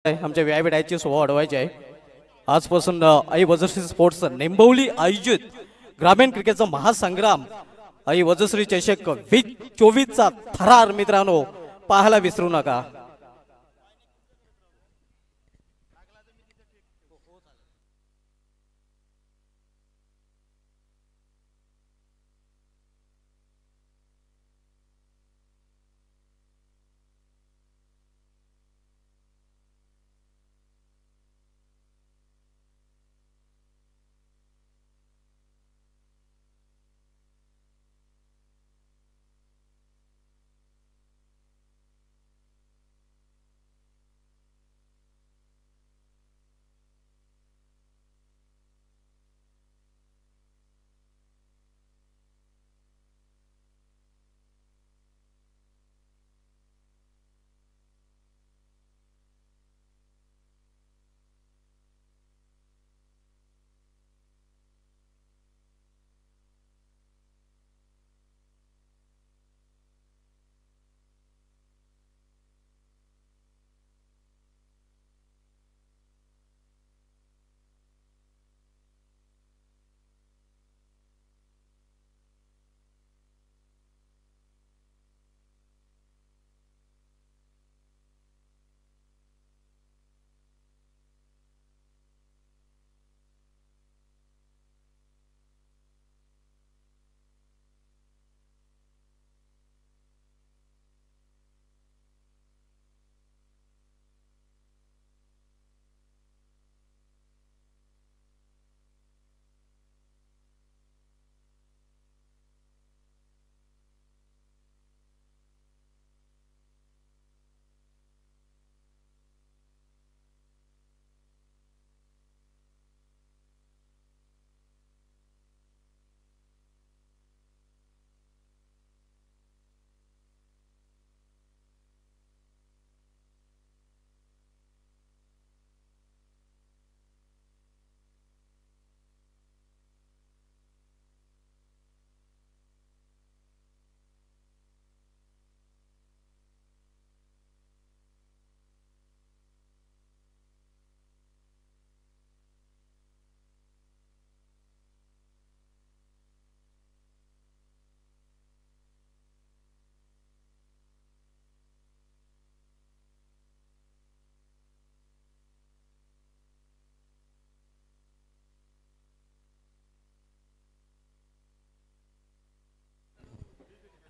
आमच्या व्यायाम डायची सोहळा वाढवायचे आहे. आजपासून आई वज्रश्री स्पोर्ट्स निंबवली आयोजित ग्रामीण क्रिकेटचा महासंग्राम आई वज्रश्री चषक 2024चा थरार मित्रांनो पाहायला विसरू नका.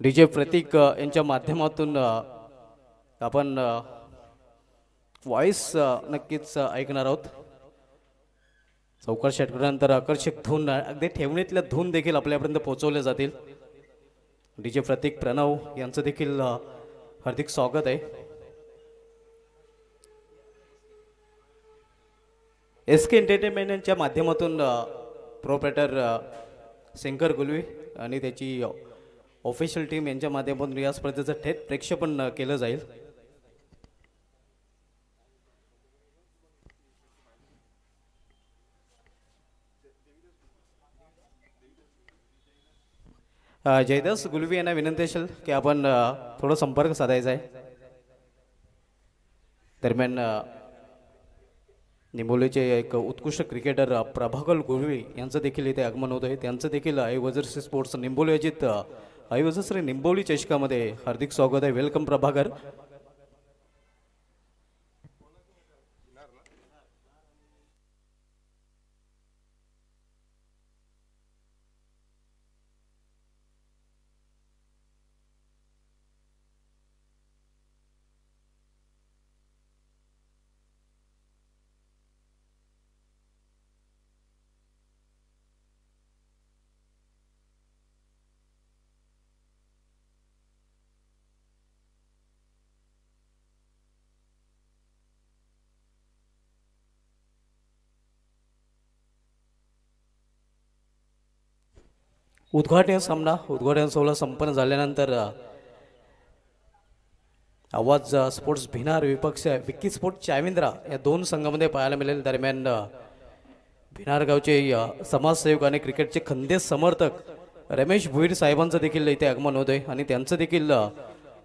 डीजे प्रतीक यांच्या माध्यमातून आपण व्हॉइस नक्कीच ऐकणार आहोत. चौकार षटकानंतर आकर्षक धून अगदी ठेवणीतल्या धून देखील आपल्यापर्यंत पोहोचवल्या जातील. डीजे प्रतीक प्रणव यांचं देखील हार्दिक स्वागत आहे. एसके एंटरटेनमेंट यांच्या माध्यमातून प्रोप्रायटर शंकर गुलवी आणि त्याची ऑफिशियल टीम यांच्या माध्यमातून या स्पर्धेचं थेट प्रेक्षेपण केलं जाईल. जयदास गुलवी यांना विनंती असेल की आपण थोडा संपर्क साधायचा आहे. दरम्यान निंबोलीचे एक उत्कृष्ट क्रिकेटर प्रभाकर गुलवी यांचं देखील इथे आगमन होत आहे. त्यांचं देखील आई वज्रश्री स्पोर्ट्स निंबोली आयोजित आई वज्रश्री निंबोली चषकामध्ये हार्दिक स्वागत आहे. वेलकम प्रभाकर. उद्घाटन सोहळा संपन्न झाल्यानंतर आवाज स्पोर्ट्स भिनार विपक्ष विक्की स्पोर्ट्स चाविंद्रा या दोन संघामध्ये पाहायला मिळेल. दरम्यान भिनार गावचे समाजसेवक आणि क्रिकेटचे खंदेश समर्थक रमेश भुईर साहेबांचं देखील इथे आगमन होत आहे आणि त्यांचं देखील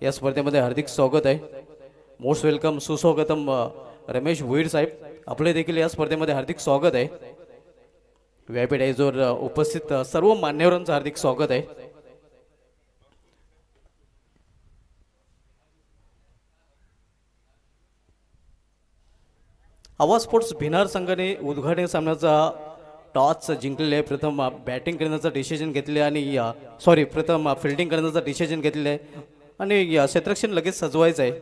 या स्पर्धेमध्ये हार्दिक स्वागत आहे. मोस्ट वेलकम सुस्वागतम रमेश भोईर साहेब, आपले देखील या स्पर्धेमध्ये हार्दिक स्वागत आहे. व्हीआयपी डायजवर उपस्थित सर्व मान्यवरांचं हार्दिक स्वागत आहे. आवाज स्पोर्ट्स भिनार संघाने उद्घाटन सामन्याचा टॉस जिंकलेले आहे. प्रथम बॅटिंग करण्याचा डिसिजन घेतले आणि प्रथम फिल्डिंग करण्याचा डिसिजन घेतलेला आहे आणि क्षेत्ररक्षण लगेच सजवायचं आहे.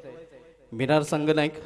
भिनार संघ नाईक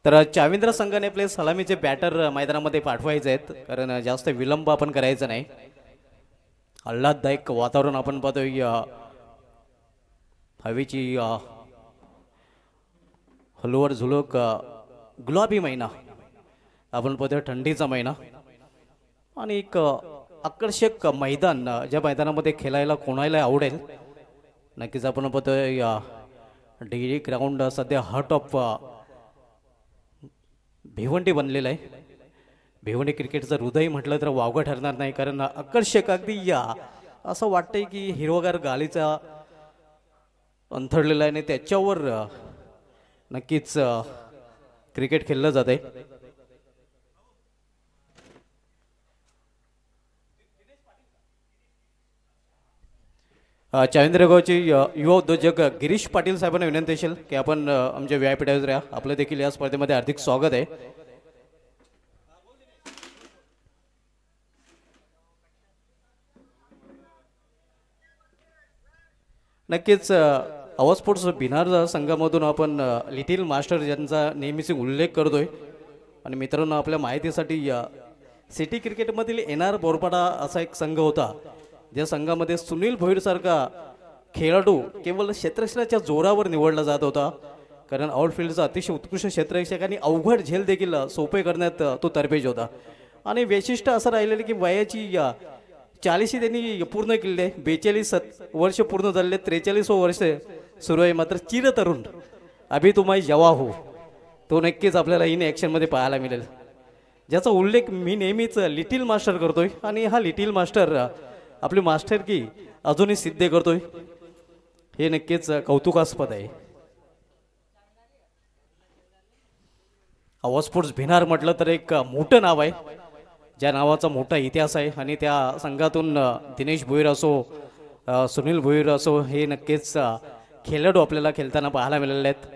तर चाविंद्र संघाने आपले सलामीचे बॅटर मैदानामध्ये पाठवायचे आहेत, कारण जास्त विलंब आपण करायचा नाही. आल्हाददायक वातावरण आपण पाहतोय. हवेची हलवर झुलक गुलाबी महिना आपण पाहतोय, थंडीचा महिना आणि एक आकर्षक मैदान ज्या मैदानामध्ये खेळायला कोणाला आवडेल. नक्कीच आपण पाहतोय डिग्री ग्राउंड सध्या हार्ट ऑफ भिवंडी बनलेलं आहे. भिवंडी क्रिकेटचं हृदय म्हटलं तर वावगं ठरणार नाही, कारण आकर्षक अगदी असं वाटतंय की हिरवगार गालीचा अंथरलेला आहे आणि त्याच्यावर नक्कीच क्रिकेट खेळलं जाते. चाविंद्रगावचे युवा उद्योजक गिरीश पाटील साहेबांना विनंती असेल की आपण आमच्या व्हीआयपी डायजर या आपलं देखील या स्पर्धेमध्ये हार्दिक स्वागत आहे. नक्कीच आवाज स्पोर्ट्स भिनार संघामधून आपण लिटिल मास्टर यांचा नेहमीच उल्लेख करतोय. आणि मित्रांनो, आपल्या माहितीसाठी सिटी क्रिकेटमधील एनआर बोरपाडा असा एक संघ होता, ज्या संघामध्ये सुनील भोईर सारखा खेळाडू केवळ क्षेत्ररक्षणाच्या जोरावर निवडला जात होता, कारण आउटफील्डचा अतिशय उत्कृष्ट क्षेत्ररक्षक आणि अवघड झेल देखील सोपे करण्यात तो तरबेज होता. आणि वैशिष्ट्य असं राहिलेलं की वयाची 40 त्यांनी पूर्ण केले आहे. 42 वर्ष पूर्ण झालेले, 43 वर्ष सुरू आहे. मात्र चिरतरुण अभि तुम्ही जवा हो तो नक्कीच आपल्याला इन ॲक्शनमध्ये पाहायला मिळेल, ज्याचा उल्लेख मी नेहमीच लिटिल मास्टर करतोय. आणि हा लिटिल मास्टर आपली मास्टर की अजूनही सिद्ध करतोय, हे नक्कीच कौतुकास्पद आहे. आवाज स्पोर्ट्स भिनार म्हटलं तर एक मोठं नाव आहे, ज्या नावाचा मोठा इतिहास आहे. आणि त्या संघातून दिनेश भोईर असो, सुनील भोईर असो, हे नक्कीच खेळाडू आपल्याला खेळताना पाहायला मिळाले आहेत.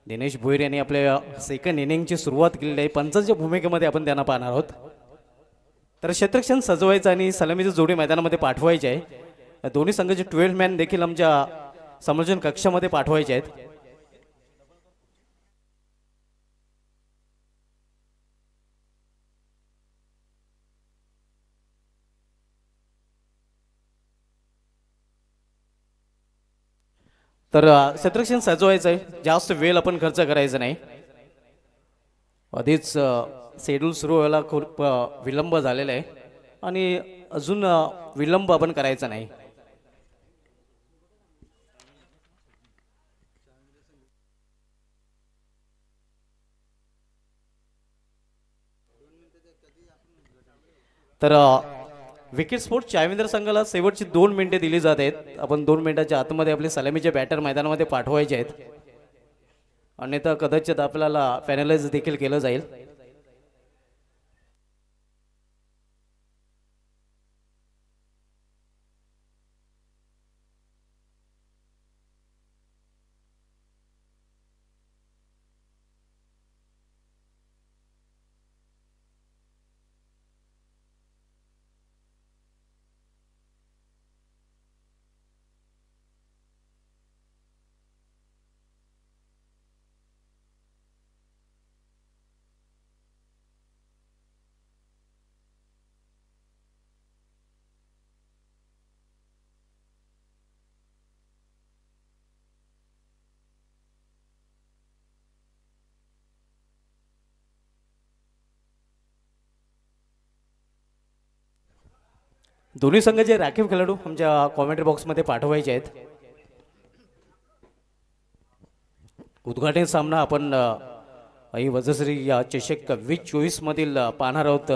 दिनेश भोईर यांनी आपल्या सेकंड इनिंगची सुरुवात केलेली आहे. पंचाच्या भूमिकेमध्ये आपण त्यांना पाहणार आहोत. तर क्षेत्ररक्षण सजवायचं आणि सलामीची जोडी मैदानामध्ये पाठवायची आहे. दोन्ही संघाचे 12 मॅन देखील आमच्या संयोजन कक्षामध्ये पाठवायचे आहेत. तर क्षेत्ररक्षण सजवायचं आहे, जास्त वेळ आपण खर्च करायचा नाही. आधीच शेड्यूल सुरू व्हायला खूप विलंब झालेला आहे आणि अजून विलंब आपण करायचा नाही. तर विकेट स्पोर्ट चाविंद्र संघाला शेवटची 2 मिनिटे दिली जात आहेत. आपण 2 मिनिटाच्या आतमध्ये आपले सलामीचे बॅटर मैदानामध्ये पाठवायचे आहेत, अन्यथा कदाचित आपल्याला पॅनलाइज देखील केलं जाईल. दोन्ही संघाचे राखीव खेळाडू आमच्या कॉमेंट्री बॉक्समध्ये पाठवायचे आहेत. उद्घाटन सामना आपण आई वजश्री या चषक 2024 मधील पाहणार आहोत.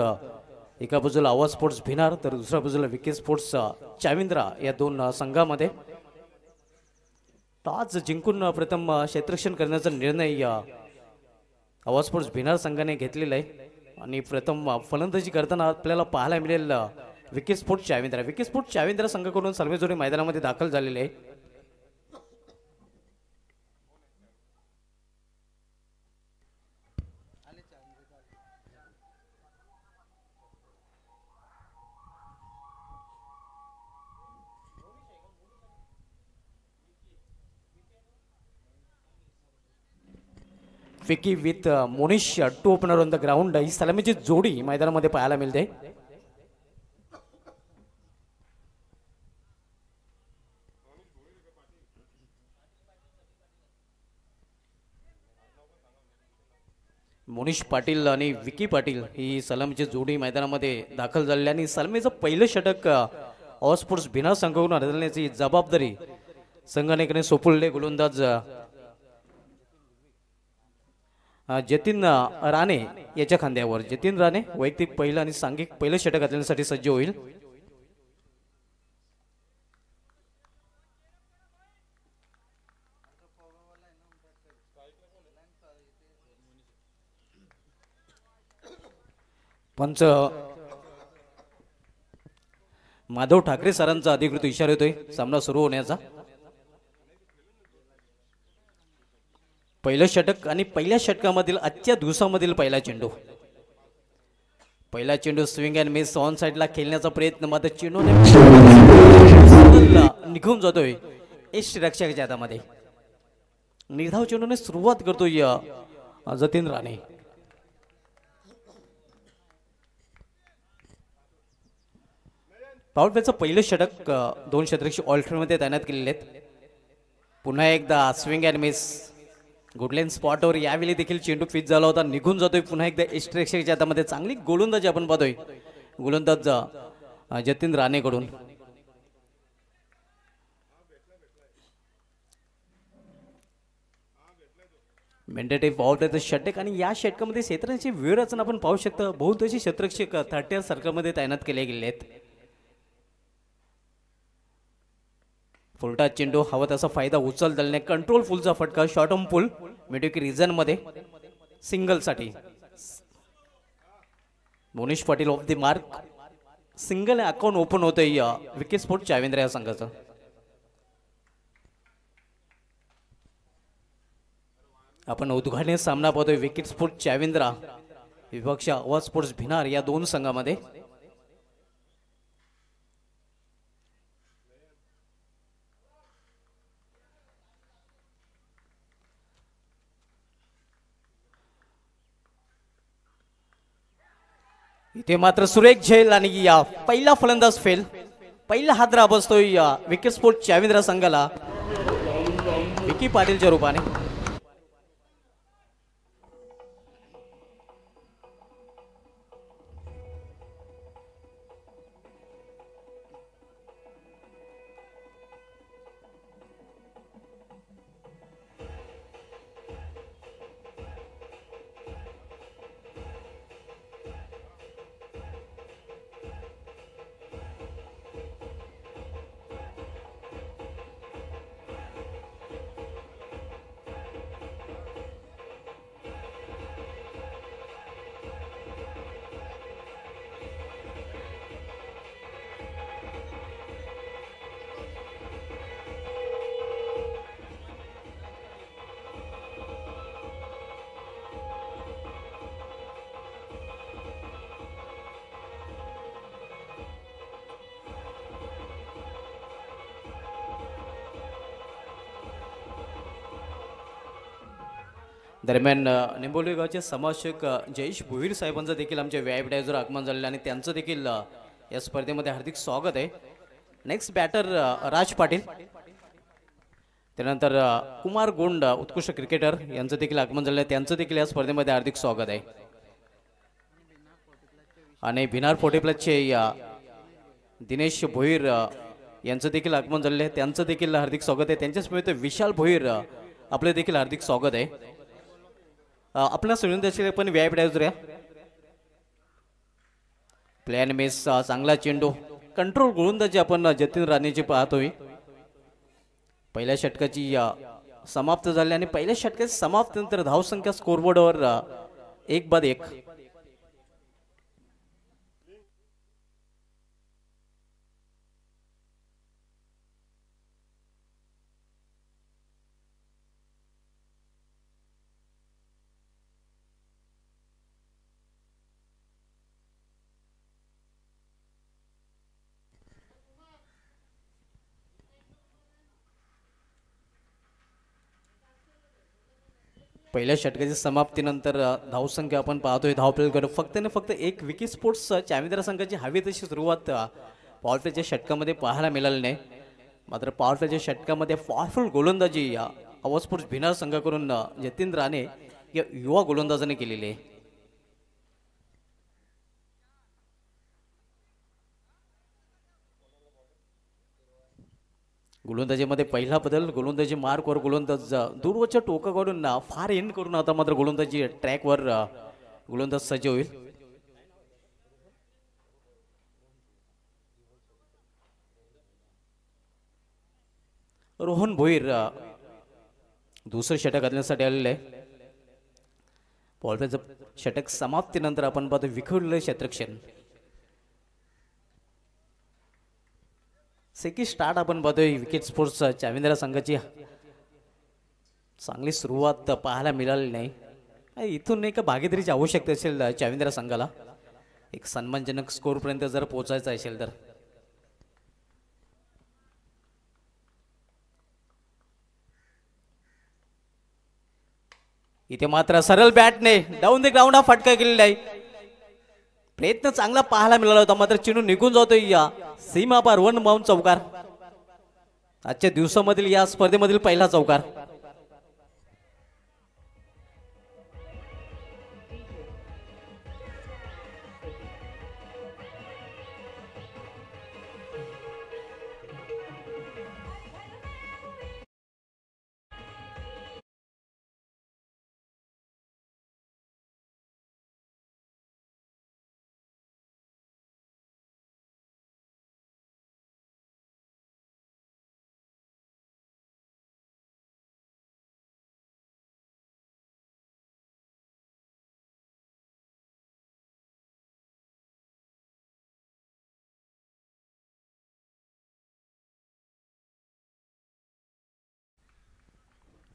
एका बाजूला आवाज स्पोर्ट्स भिनार तर दुसऱ्या बाजूला विकी स्पोर्ट्स चाविंद्रा या दोन संघामध्ये टॉस जिंकून प्रथम क्षेत्ररक्षण करण्याचा निर्णय आवाज स्पोर्ट्स भिनार संघाने घेतलेला आहे आणि प्रथम फलंदाजी करताना आपल्याला पाहायला मिळेल विकी स्पोर्ट्स चाविंद्रा. विकी स्पोर्ट्स चाविंद्रा संघाकडून सर्वजोडी मैदानामध्ये दाखल झालेले आहे. Vicky with Monish two opener on the ground ही सलामीची जोडी मैदानामध्ये पाहायला मिळते. मोनिश पाटील आणि विकी पाटील ही सलामीची जोडी मैदानामध्ये दाखल झालेली आणि सलामीचं पहिलं षटक ऑल स्पोर्ट्स भिनार संघाकडून हरवण्याची जबाबदारी संघानेकडे सोपवले. गोलंदाज जतीन राणे याच्या खांद्यावर. जतीन राणे वैयक्तिक पहिलं आणि सांघिक पहिलं षटक घालण्यासाठी सज्ज होईल. पंच माधव ठाकरे सरांचा अधिकृत इशारा येतोय सामना सुरू होण्याचा. पहिलं षटक आणि पहिल्या षटकामधील आजच्या दिवसामधील पहिला चेंडू. पहिला चेंडू स्विंग अँड मिस ऑन साइडला खेळण्याचा प्रयत्न मात्र चेंडूने निघून जातोय एस रक्षकाच्या हातामध्ये. निर्धाव चेंडूने सुरुवात करतोय जतीन राणे. पॉवर प्लेचं पहिलं षटक दोन क्षेत्ररक्षक ऑल्टरमध्ये तैनात केलेले आहेत. पुन्हा एकदा स्विंग अँड मिस गुडलेन स्पॉटवर यावेळी देखील चेंडू फिट झाला होता, निघून जातोय. पुन्हा एकदा एस्ट्रेक्शनच्या हातामध्ये चांगली गोलंदाजी आपण पाहतोय गोलंदाज जतीन राणेकडून. मेंडेटिव्ह पॉवर प्लेचं षटक आणि या षटकामध्ये क्षेत्राची वेळ रचना आपण पाहू शकता. बहुतांशी क्षेत्ररक्षक 30 सर्कलमध्ये तैनात केले गेले आहेत. फुलटा चेंडू हवा तसा फायदा उचलताना कंट्रोल फुलचा फटका शॉर्ट ऑन पुल मिडविकी रिजन मध्ये सिंगल साठी Monish Patil of the mark. Single account open होतंय विकी स्पोर्ट्स चाविंद्रा या संघाचं. आपण उद्घाटन सामना पाहतोय विकी स्पोर्ट्स चाविंद्रा विपक्ष आवाज स्पोर्ट्स भिनार या दोन संघामध्ये. इथे मात्र सुरेख झेल आणि या पहिला फलंदाज फेल. पहिला हादरा बसतोय विकी स्पोर्ट्स चाविंद्रा संघाला विकी पाटीलच्या रूपाने. दरम्यान निंबोली गावचे समाजसेवक जयेश भोईर साहेबांचं देखील आमच्या व्यायापडायवर आगमन झालेलं आणि त्यांचं देखील या स्पर्धेमध्ये हार्दिक स्वागत आहे. नेक्स्ट बॅटर राज पाटील, त्यानंतर कुमार गोंड उत्कृष्ट क्रिकेटर यांचं देखील आगमन झालेलं आहे, त्यांचं देखील या स्पर्धेमध्ये हार्दिक स्वागत आहे. आणि भिनार 40 प्लसचे दिनेश भोईर यांचं देखील आगमन झालेलं आहे, त्यांचं देखील हार्दिक स्वागत आहे. त्यांच्याच मिळते विशाल भोईर आपले देखील हार्दिक स्वागत आहे. आपल्या सुनिंदाचे पण व्यायाम डायजूया प्लॅन मेस चांगला चेंडू कंट्रोल गोलंदाजी आपण जतीन राणेची पाहतोय. पहिल्या षटकाची समाप्त झाली आणि पहिल्या षटकाची समाप्त नंतर धावसंख्या स्कोरबोर्डवर 1-1. पहिल्या षटकाची समाप्तीनंतर धावसंख्या आपण पाहतोय. धावफलक फक्त आणि फक्त एक. विकी स्पोर्ट्स चाविंद्रा संघाची हवी तशी सुरुवात पॉवरप्लेच्या षटकामध्ये पाहायला मिळाली नाही. मात्र पॉवरप्लेच्या षटकामध्ये पॉवरफुल गोलंदाजी आवाज स्पोर्ट्स भिनार संघाकडून जतीन राणे या युवा गोलंदाजाने केलेली आहे. गोलंदाजीमध्ये पहिला बदल. गोलंदाजी मार्कवर गोलंदाज दूरवरच्या टोकाकडून फार एंड करून आता मात्र गोलंदाजी ट्रॅकवर गोलंदाज सज्ज होईल. रोहन भोईर दुसरं षटक घालण्यासाठी आलेलं आहे. बॉलचं षटक समाप्तीनंतर आपण पाहतो विखुरलेलं क्षेत्रक्षण. सेकी स्टार्ट आपण पाहतोय विकेट स्पोर्ट्स चाविंद्रा संघाची चांगली सुरुवात पाहायला मिळाली नाही. इथून एक भागीदारीची आवश्यकता असेल चाविंद्रा संघाला एक सन्मानजनक स्कोर पर्यंत जर पोहोचायचं असेल तर. इथे मात्र सरळ बॅटने डाऊन द ग्राउंड हा फटका केलेला आहे. प्रयत्न चांगला पाहायला मिळाला होता मात्र चेंडू निघून जातोय या सीमा पार. 1 बाउंड चौकार आजच्या दिवसामधील या स्पर्धेमधील पहिला चौकार.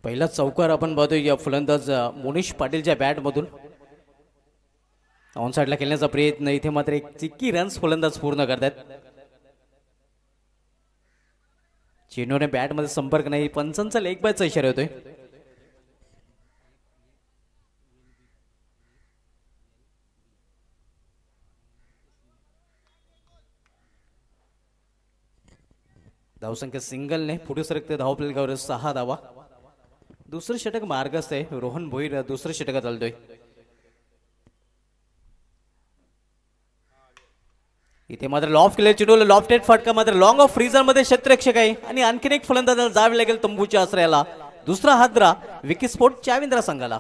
पहिला चौकार आपण पाहतोय या फलंदाज मोनिश पाटीलच्या बॅटमधून. ऑन साइडला खेळण्याचा प्रयत्न. इथे मात्र एक चिक्की रन्स फलंदाज पूर्ण करतात. चेंडूने बॅटमध्ये संपर्क नाही. पंचांचा लेग बायचा इशारा होतोय. धावसंख्या सिंगलने पुढे सरकते. धावफलकावर 6 धावा. दुसरं षटक मार्गस्थ आहे. रोहन भोईर दुसरं षटकात चालतोय. इथे मात्र लॉफ्ट केले चेंडूला लॉफ्टेड फटका मात्र लॉंग ऑफ फ्रीजर मध्ये क्षेत्ररक्षक आहे आणि आणखीन एक फलंदाजाला जावे लागेल तंबूच्या आश्रयाला. दुसरा हादरा विकी स्पोर्ट चाविंद्रा संघाला.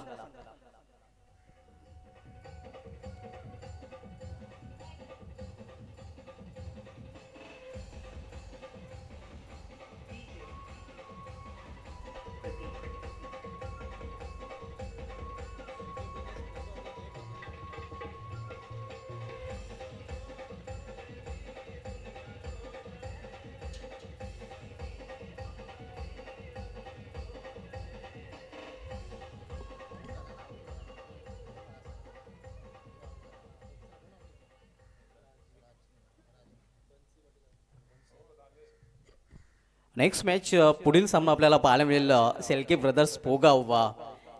नेक्स्ट मॅच पुढील सामना आपल्याला पाहायला मिळेल सेल्के ब्रदर्स पोगाव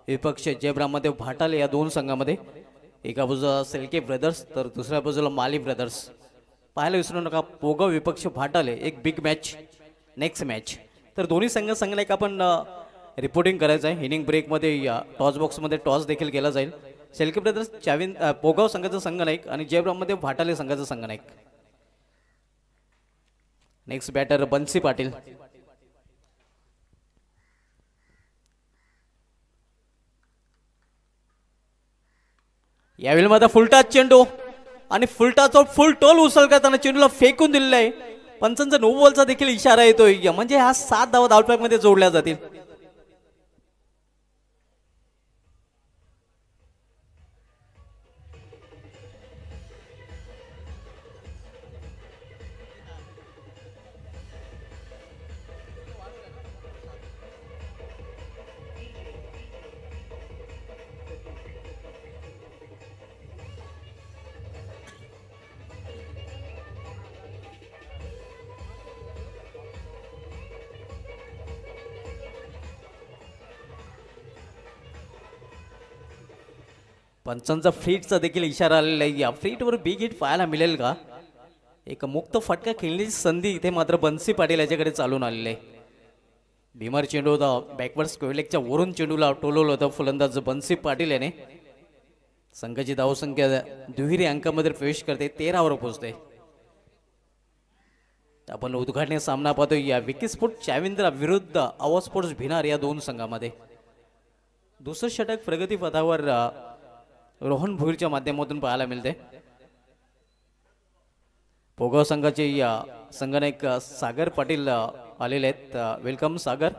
विपक्ष जयब्रामदेव भाटाले या दोन संघामध्ये. एका बाजूला सेल्के ब्रदर्स तर दुसऱ्या बाजूला माली ब्रदर्स. पाहायला विसरू नका पोगाव विपक्ष भाटाले एक बिग मॅच नेक्स्ट मॅच. तर दोन्ही संघाला एक आपण रिपोर्टिंग करायचं आहे. इनिंग ब्रेकमध्ये टॉस बॉक्समध्ये टॉस देखील केला जाईल. सेल्के ब्रदर्स पोगाव संघाचा संघनायक आणि जयब्रामदेव भाटाले संघाचा संघनायक. नेक्स्ट बॅटर बन्सी पाटील. यावेळी माझा फुलटाच चेंडू आणि फुलटाचा फुल टोल उचल करताना चेंडूला फेकून दिलेला आहे. पंचांचा 9 बॉलचा देखील इशारा येतोय, म्हणजे ह्या 7 धावा धावपॅक मध्ये जोडल्या जातील. पंचांचा फ्लीटचा देखील इशारा आलेला आहे. या फ्लीटवर बिग हिट पाहायला मिळेल का? एक मुक्त फटका खेळण्याची संधी इथे मात्र बन्सी पाटील याच्याकडे चालून आलेले आहे. भीमर चेंडू होता बॅकवर्ड स्क्वेअरलेगच्या वरून चेंडूला टोलवलं होतं फलंदाज बन्सी पाटील याने. संघाची धावसंख्या दुहेरी अंकामध्ये प्रवेश करते, 13 वर पोहोचते. आपण उद्घाटनीय सामना पाहतोय या विकी स्पोर्ट्स चाविंद्रा विरुद्ध आवाज स्पोर्ट्स भिनार या दोन संघामध्ये. दुसरं षटक प्रगती पथावर रोहन भोईरच्या माध्यमातून पाहायला मिळते. पोगाव संघाचे संघनायक सागर पाटील आलेले आहेत. वेलकम सागर,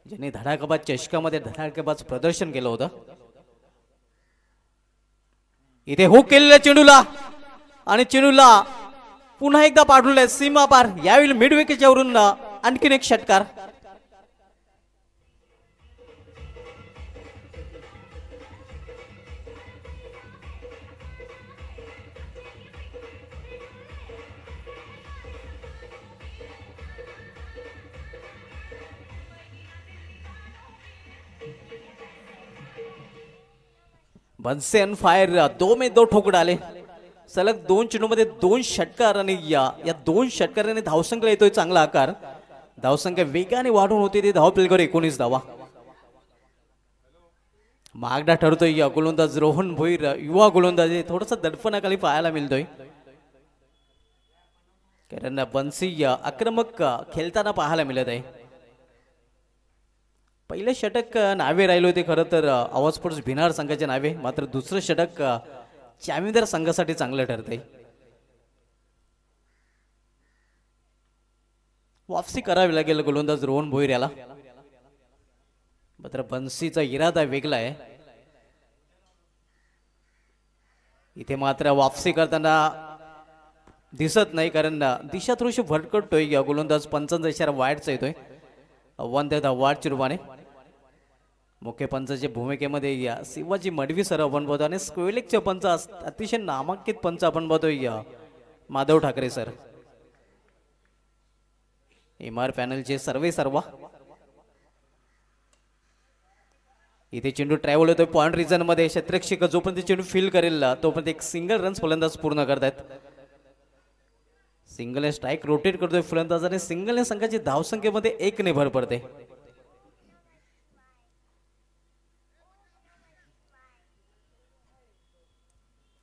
ज्यांनी धडाकेबाज चषकामध्ये धडाकेबाज प्रदर्शन केलं होतं. इथे हुक केलेल्या चेंडूला आणि चेंडूला पुन्हा एकदा पाठवलंय सीमा पार. यावेळी मिड विकेटच्या वरून आणखीन एक षटकार. बन्सी ऑन फायर, 2 में 2 ठोक डाले. सलग 2 चेंडूमध्ये 2 षटकार आणि या 2 षटकाराने धावसंख्या येतोय चांगला आकार. धावसंख्या वेगाने वाढून होते ते धावपेलकर 19 धावा. मागडा ठरतोय या गोलंदाज रोहन भोईर, युवा गोलंदाज थोडासा दडपणाखाली पाहायला मिळतोय. कारण बन्सी आक्रमक खेळताना पाहायला मिळत आहे. पहिले षटक नावे राहिले होते खरं तर आवाज स्पोर्ट्स भिनार संघाच्या नावे, मात्र दुसरं षटक चाविंद्रा संघासाठी चांगलं ठरतंय. वापसी करावी लागेल गोलंदाज रोहन भोईर याला, मात्र बन्सीचा इरादा वेगळा आहे. इथे मात्र वापसी करताना दिसत नाही, कारण दिशा थोडीशी भटकटतोय. गोलंदाज पंचांचा इशारा वाईटचा येतोय. आव्हान देत वाढ चिरवाने. मुख्य पंचाच्या भूमिकेमध्ये शिवाजी मडवी सर आपण बघतो आणि स्क्वेअरलेगचे पंच अतिशय नामांकित पंच आपण बघतोय माधव ठाकरे सर. एमआर पॅनलचे सर्व इथे चेंडू ट्रॅव्हल होतोय पॉइंट रिजन मध्ये. क्षेत्ररक्षक जोपर्यंत चेंडू फील करेल तोपर्यंत एक सिंगल रन्स फलंदाज पूर्ण करतायत. सिंगल स्ट्राईक रोटेट करतोय फलंदाज आणि सिंगल संघाची धावसंख्येमध्ये 1 ने भर पडते.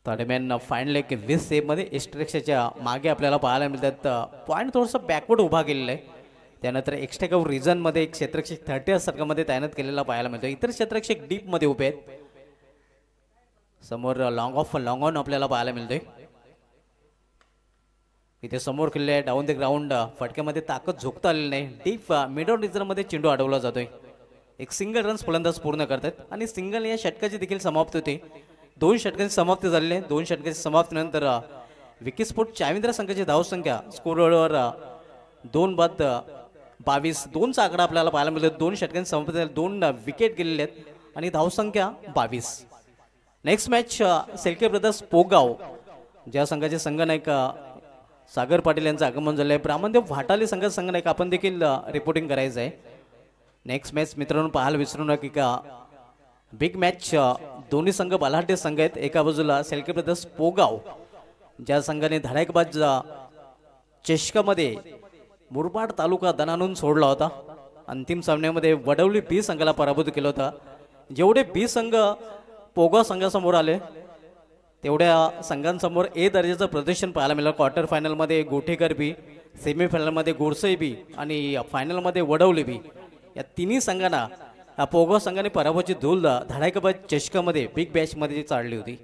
दरम्यान फायनल एक 20 सेव्ह मध्ये एस्ट्रेक्सच्या मागे आपल्याला पाहायला मिळतात. पॉइंट थोडंसं बॅकवर्ड उभा केलेला आहे. त्यानंतर एक्स्ट्रा कव्हर रिजन मध्ये एक क्षेत्ररक्षक 30 सर्कलमध्ये तैनात केलेला पाहायला मिळतो. इतर क्षेत्ररक्षक डीप मध्ये उभे आहेत. समोर लॉंग ऑन आपल्याला पाहायला मिळतोय. इथे समोर केलेल्या डाऊन द ग्राउंड फटक्यामध्ये ताकद झोकता आलेली नाही. डीप मिड ऑन रिजन मध्ये चेंडू अडवला जातोय. एक सिंगल रन्स फलंदाज पूर्ण करतात आणि सिंगल या षटकाची देखील समाप्ती होते. 2 षटकांची समाप्ती झालेली. 2 षटकांची समाप्तीनंतर विकी स्पोर्ट्स चाविंद्रा संघाची धावसंख्या स्कोरवर 2 बाद 22 2चा आकडा आपल्याला पाहायला मिळतो. 2 षटकांची समाप्ती 2 विकेट गेलेले आहेत आणि धावसंख्या 22. नेक्स्ट मॅच सेल्के ब्रदर्स पोगाव, ज्या संघाचे संघनायक सागर पाटील यांचं आगमन झालं आहे. ब्राह्मणदेव भाटाले संघाचा संघनायक आपण देखील रिपोर्टिंग करायचं आहे. नेक्स्ट मॅच मित्रांनो पाहायला विसरू नका की का बिग मॅच. दोन्ही संघ बलाढ्य संघ आहेत. एका बाजूला सेल्के ब्रदर्स पोगाव, ज्या संघाने धडाकेबाज चषकामध्ये मुरबाड तालुका दणानून सोडला होता. अंतिम सामन्यामध्ये वडवली बी संघाला पराभूत केलं होतं. जेवढे बी संघ पोगाव संघासमोर आले तेवढ्या संघांसमोर ए दर्जाचं प्रदर्शन पाहायला मिळालं. क्वार्टर फायनलमध्ये गोठेकर बी, सेमीफायनलमध्ये गोडसई बी आणि फायनलमध्ये वडवली बी, या तिन्ही संघांना पोगो संघाने पराभवाची धूल धडाकेबाज चषकामध्ये बिग बॅचमध्ये चालली होती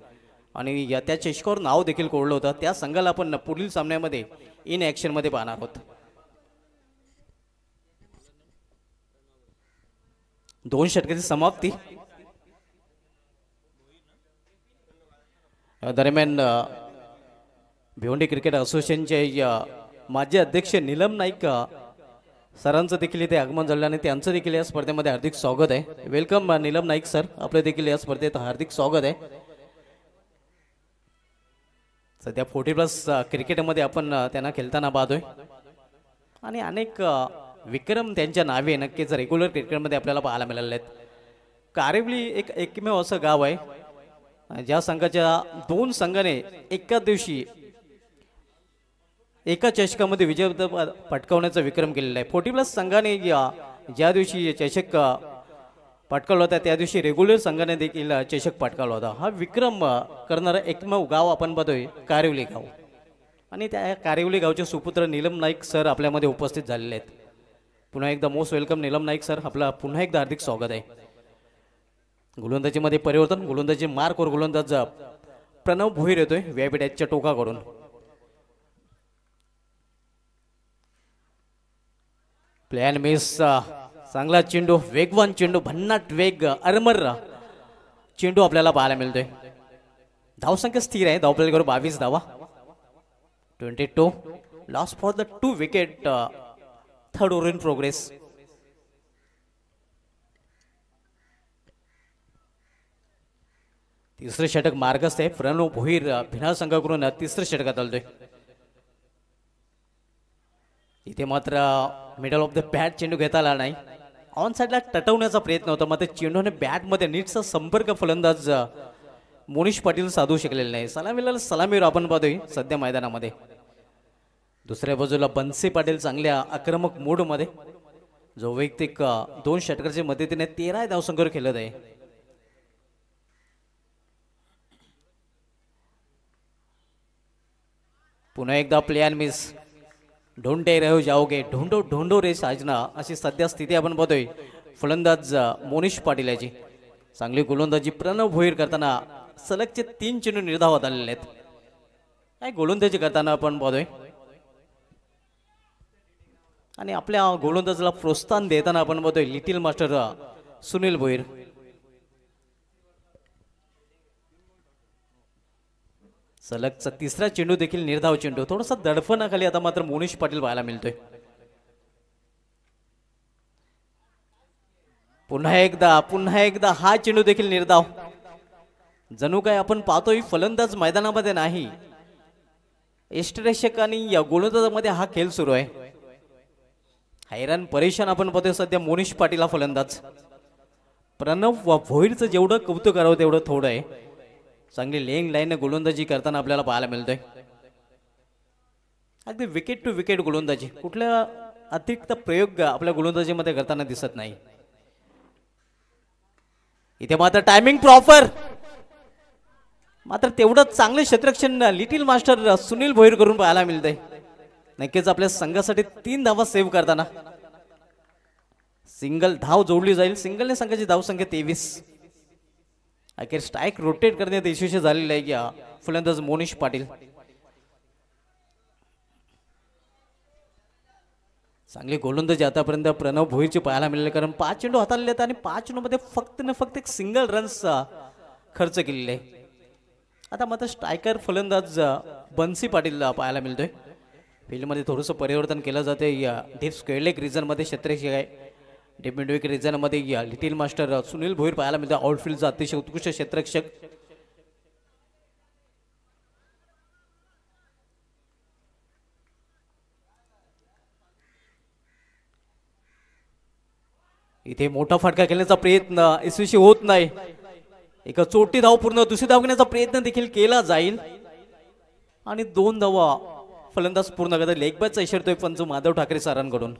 आणि त्या चषकावर नाव देखील कोरलं होतं. त्या संघाला आपण पुढील सामन्यामध्ये इन ॲक्शनमध्ये पाहणार आहोत. 2 षटकाची समाप्ती दरम्यान भिवंडी क्रिकेट असोसिएशनचे माजी अध्यक्ष नीलम नाईक सरांचं देखील इथे आगमन झालं आणि त्यांचं देखील या स्पर्धेमध्ये हार्दिक स्वागत आहे. वेलकम नीलम नाईक सर, आपलं देखील या स्पर्धेत हार्दिक स्वागत आहे. सध्या 40+ क्रिकेटमध्ये आपण त्यांना खेळताना पाहतोय आणि अनेक विक्रम त्यांच्या नावे नक्कीच रेग्युलर क्रिकेटमध्ये आपल्याला पाहायला मिळाले आहेत. कारिवली एक एकमेव असं गाव आहे ज्या संघाच्या 2 संघाने एका दिवशी एका चषकामध्ये विजय पटकावण्याचा विक्रम केलेला आहे. 40+ संघाने ज्या दिवशी चषक पटकावला होता त्या दिवशी रेग्युलर संघाने देखील चषक पटकावला होता. हा विक्रम करणारा एकमेव गाव आपण बघतोय कारिवली गाव आणि त्या कारिवली गावचे सुपुत्र नीलम नाईक सर आपल्यामध्ये उपस्थित झालेले आहेत. पुन्हा एकदा most welcome Neelam Naik sir, आपला पुन्हा एकदा हार्दिक स्वागत आहे. गोलंदाजीमध्ये परिवर्तन, गोलंदाजी मार्कवर गोलंदाज प्रणव भोईर येतोय व्यापीठच्या टोकाकडून. प्लॅन मिस, चांगला चेंडू, वेगवान चेंडू, भन्नाट वेग, अरमर चेंडू आपल्याला पाहायला मिळतोय. धावसंख्या स्थिर आहे, धावपल्ल्यावर 22 धावा. 22 loss for the 2 wicket, third over in progress. तिसरे षटक मार्गस्थ आहे. प्रणव भोईर भिनार संघाकडून तिसऱ्या षटकात आलतोय. इथे मात्र मिडल ऑफ द बॅट चेंडू घेता आला नाही. ऑन साइडला टटवण्याचा प्रयत्न होता, मात्र चेंडूने बॅटमध्ये नीटचा संपर्क फलंदाज मोनिश पाटील साधू शकलेला नाही. सलामीवर आपण पाहतोय सध्या मैदानामध्ये. दुसऱ्या बाजूला बन्सी पाटील चांगल्या आक्रमक मूडमध्ये, जो वैयक्तिक 2 षटकाच्या मदतीने 13 धावसंख्येवर खेळत आहे. पुन्हा एकदा प्लेयर मिस, ढोंडे रहो जाओगे, ढोंडो ढोंडो रे साजना, अशी सध्या स्थिती आपण बघतोय फलंदाज मोनिश पाटील याची. चांगली गोलंदाजी प्रणव भोईर करताना सलगचे 3 चेंडू निर्धावात आलेले आहेत. काय गोलंदाजी करताना आपण बघतोय आणि आपल्या गोलंदाजाला प्रोत्साहन देताना आपण बघतोय लिटिल मास्टर सुनील भोईर. सलगचा तिसरा चेंडू देखील निर्धाव चेंडू, थोडासा दडपणाखाली आता मात्र मोनिश पाटील पाहायला मिळतोय. पुन्हा एकदा हा चेंडू देखील निर्धाव. जणू काय आपण पाहतोय फलंदाज मैदानामध्ये नाही, यष्टरक्षक आणि या गोलंदाजामध्ये हा खेळ सुरू आहे. हैराण परेशान आपण पाहतोय सध्या मोनिश पाटील हा फलंदाज. प्रणव भोईरचं जेवढं कौतुक करावं तेवढं थोडं आहे. चांगली लेंग लाईन गोलंदाजी करताना आपल्याला पाहायला मिळतोय. अगदी विकेट टू विकेट गोलंदाजी, कुठल्या अतिरिक्त प्रयोग आपल्या गोलंदाजीमध्ये करताना दिसत नाही. इथे मात्र टायमिंग प्रॉपर, मात्र तेवढं चांगलं क्षेत्ररक्षण लिटिल मास्टर सुनील भोईर करून पाहायला मिळतंय. नक्कीच आपल्या संघासाठी 3 धावा सेव्ह करताना सिंगल धाव जोडली जाईल. सिंगलने संघाची धावसंख्या 23. अखेर स्ट्राईक रोटेट करण्यात यशस्वी झालेला आहे या फलंदाज मोनिश पाटील. चांगली गोलंदाजी आतापर्यंत प्रणव भोईरची पाहायला मिळाली, कारण 5 चेंडू हाताळले आहेत आणि 5 चेंडूमध्ये फक्त एक सिंगल रन्स खर्च केलेले आहे. आता मात्र स्ट्रायकर फलंदाज बन्सी पाटील पाहायला मिळतोय. फील्डमध्ये थोडंसं परिवर्तन केलं जाते. या डीप स्क्वेअर लेग रिजनमध्ये क्षेत्ररक्षक आहे, डीप मिड विकेट रिजनमध्ये या लिटिल मास्टर सुनील भोईर पाहायला मिळतो. आउटफील्डचा अतिशय उत्कृष्ट क्षेत्ररक्षक. इथे मोठा फटका खेळण्याचा प्रयत्न यशस्वी होत नाही. एक चोटी धाव पूर्ण, दुसरी धाव घेण्याचा प्रयत्न देखील केला जाईल आणि 2 धावा फलंदाज पूर्ण करतात. लेग बॅचचा इशारा येतोय पंच माधव ठाकरे सरांकडून.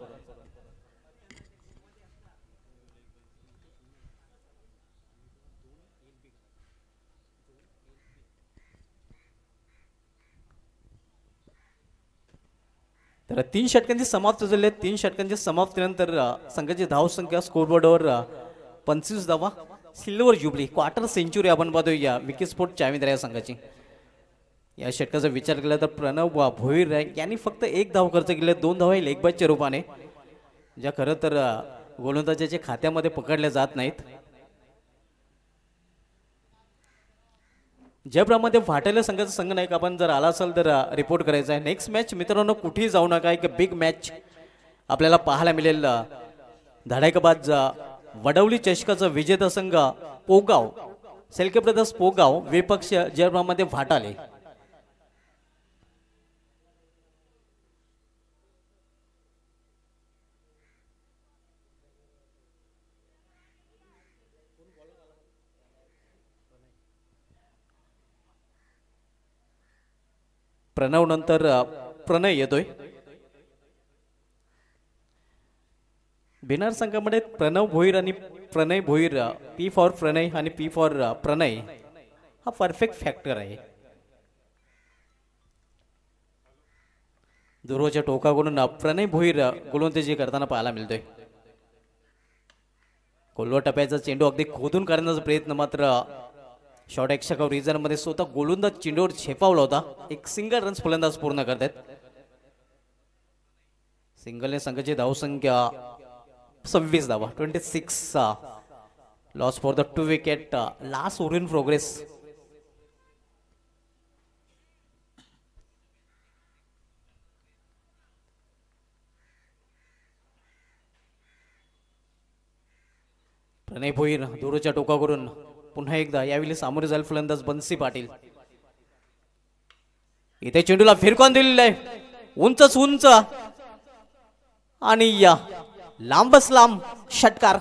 तर 3 षटकांची समाप्त झाली आहेत. 3 षटकांची समाप्तीनंतर संघाची धावसंख्या स्कोरबोर्डवर 25 धावा. सिल्वर जुबली क्वार्टर सेंचुरी आपण पाहतोय या विकी स्पोर्ट चायमिंद्रा या संघाची. या षटकाचा विचार केला तर प्रणव भोईर यांनी फक्त 1 धाव खर्च केले. 2 धावा लेग बायच्या रूपाने, ज्या खरं तर गोलंदाजाच्या खात्यामध्ये पकडल्या जात नाहीत. ज्याप्रमाणे फाटलेल्या संघाचा संघनायक आपण जर आला असाल तर रिपोर्ट करायचा आहे. नेक्स्ट मॅच मित्रांनो कुठेही जाऊ नका, एक बिग मॅच आपल्याला पाहायला मिळेल. धडाकेबाज वडवली चषकाचा विजेता संघ पोगाव सेल्के ब्रदर्स पोगाव विपक्ष ज्याप्रमाणे फाटाले. प्रणव नंतर प्रणय येतोय. भिनार संघामध्ये प्रणव भोईर आणि प्रणय भोईर, पी फॉर प्रणय आणि पी फॉर प्रणय हा परफेक्ट फॅक्टर आहे. दुर्वाच्या टोकाकडून प्रणय भोईर गोलंदाजी करताना पाहायला मिळतोय. कोलवा टप्प्याचा चेंडू अगदी खोदून करण्याचा प्रयत्न, मात्र शॉर्ट एक्स्ट्रा रिझन मध्ये स्वतः गोलंदाज चेंडूवर झेपावला होता. एक सिंगल रन्स फलंदाज पूर्ण करतात. सिंगलने संघाची धावसंख्या 26 धावा, 26 loss for the 2 wicket. Last over in progress. Pranay Bhoir दूरच्या टोकावरून पुन्हा एकदा यावेळी सामोरे जाईल फलंदाज बन्सी पाटील. इथे चेंडूला फिरकून दिलेला आहे, उंचच उंच आणि या लांबच लांब षटकार.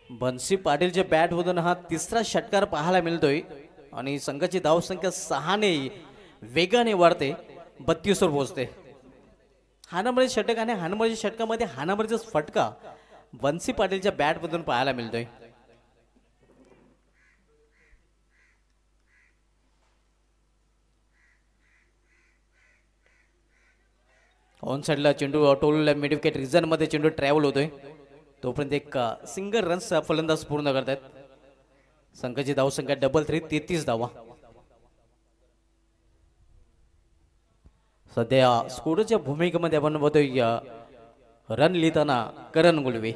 बन्सी पाटीलच्या बॅट मधून हा 3रा षटकार पाहायला मिळतोय आणि संघाची धावसंख्या 6ने वेगाने वाढते, 32 वर पोहोचते. हाणामारीचे षटक आणि हाणामारीच्या षटकामध्ये हाणामारीचा फटका बन्सी पाटीलच्या बॅट मधून पाहायला मिळतोय. ऑन साइडला चेंडू टोलला मिड विकेट रिजन मध्ये चेंडू ट्रॅव्हल होतोय. तोपर्यंत एक सिंगल रन्स फलंदाज पूर्ण करतात. संघाची धावसंख्या 33 धावा. सध्या स्कोरच्या भूमिकेमध्ये आपण बघतोय रन लिहिताना करण गुलवे.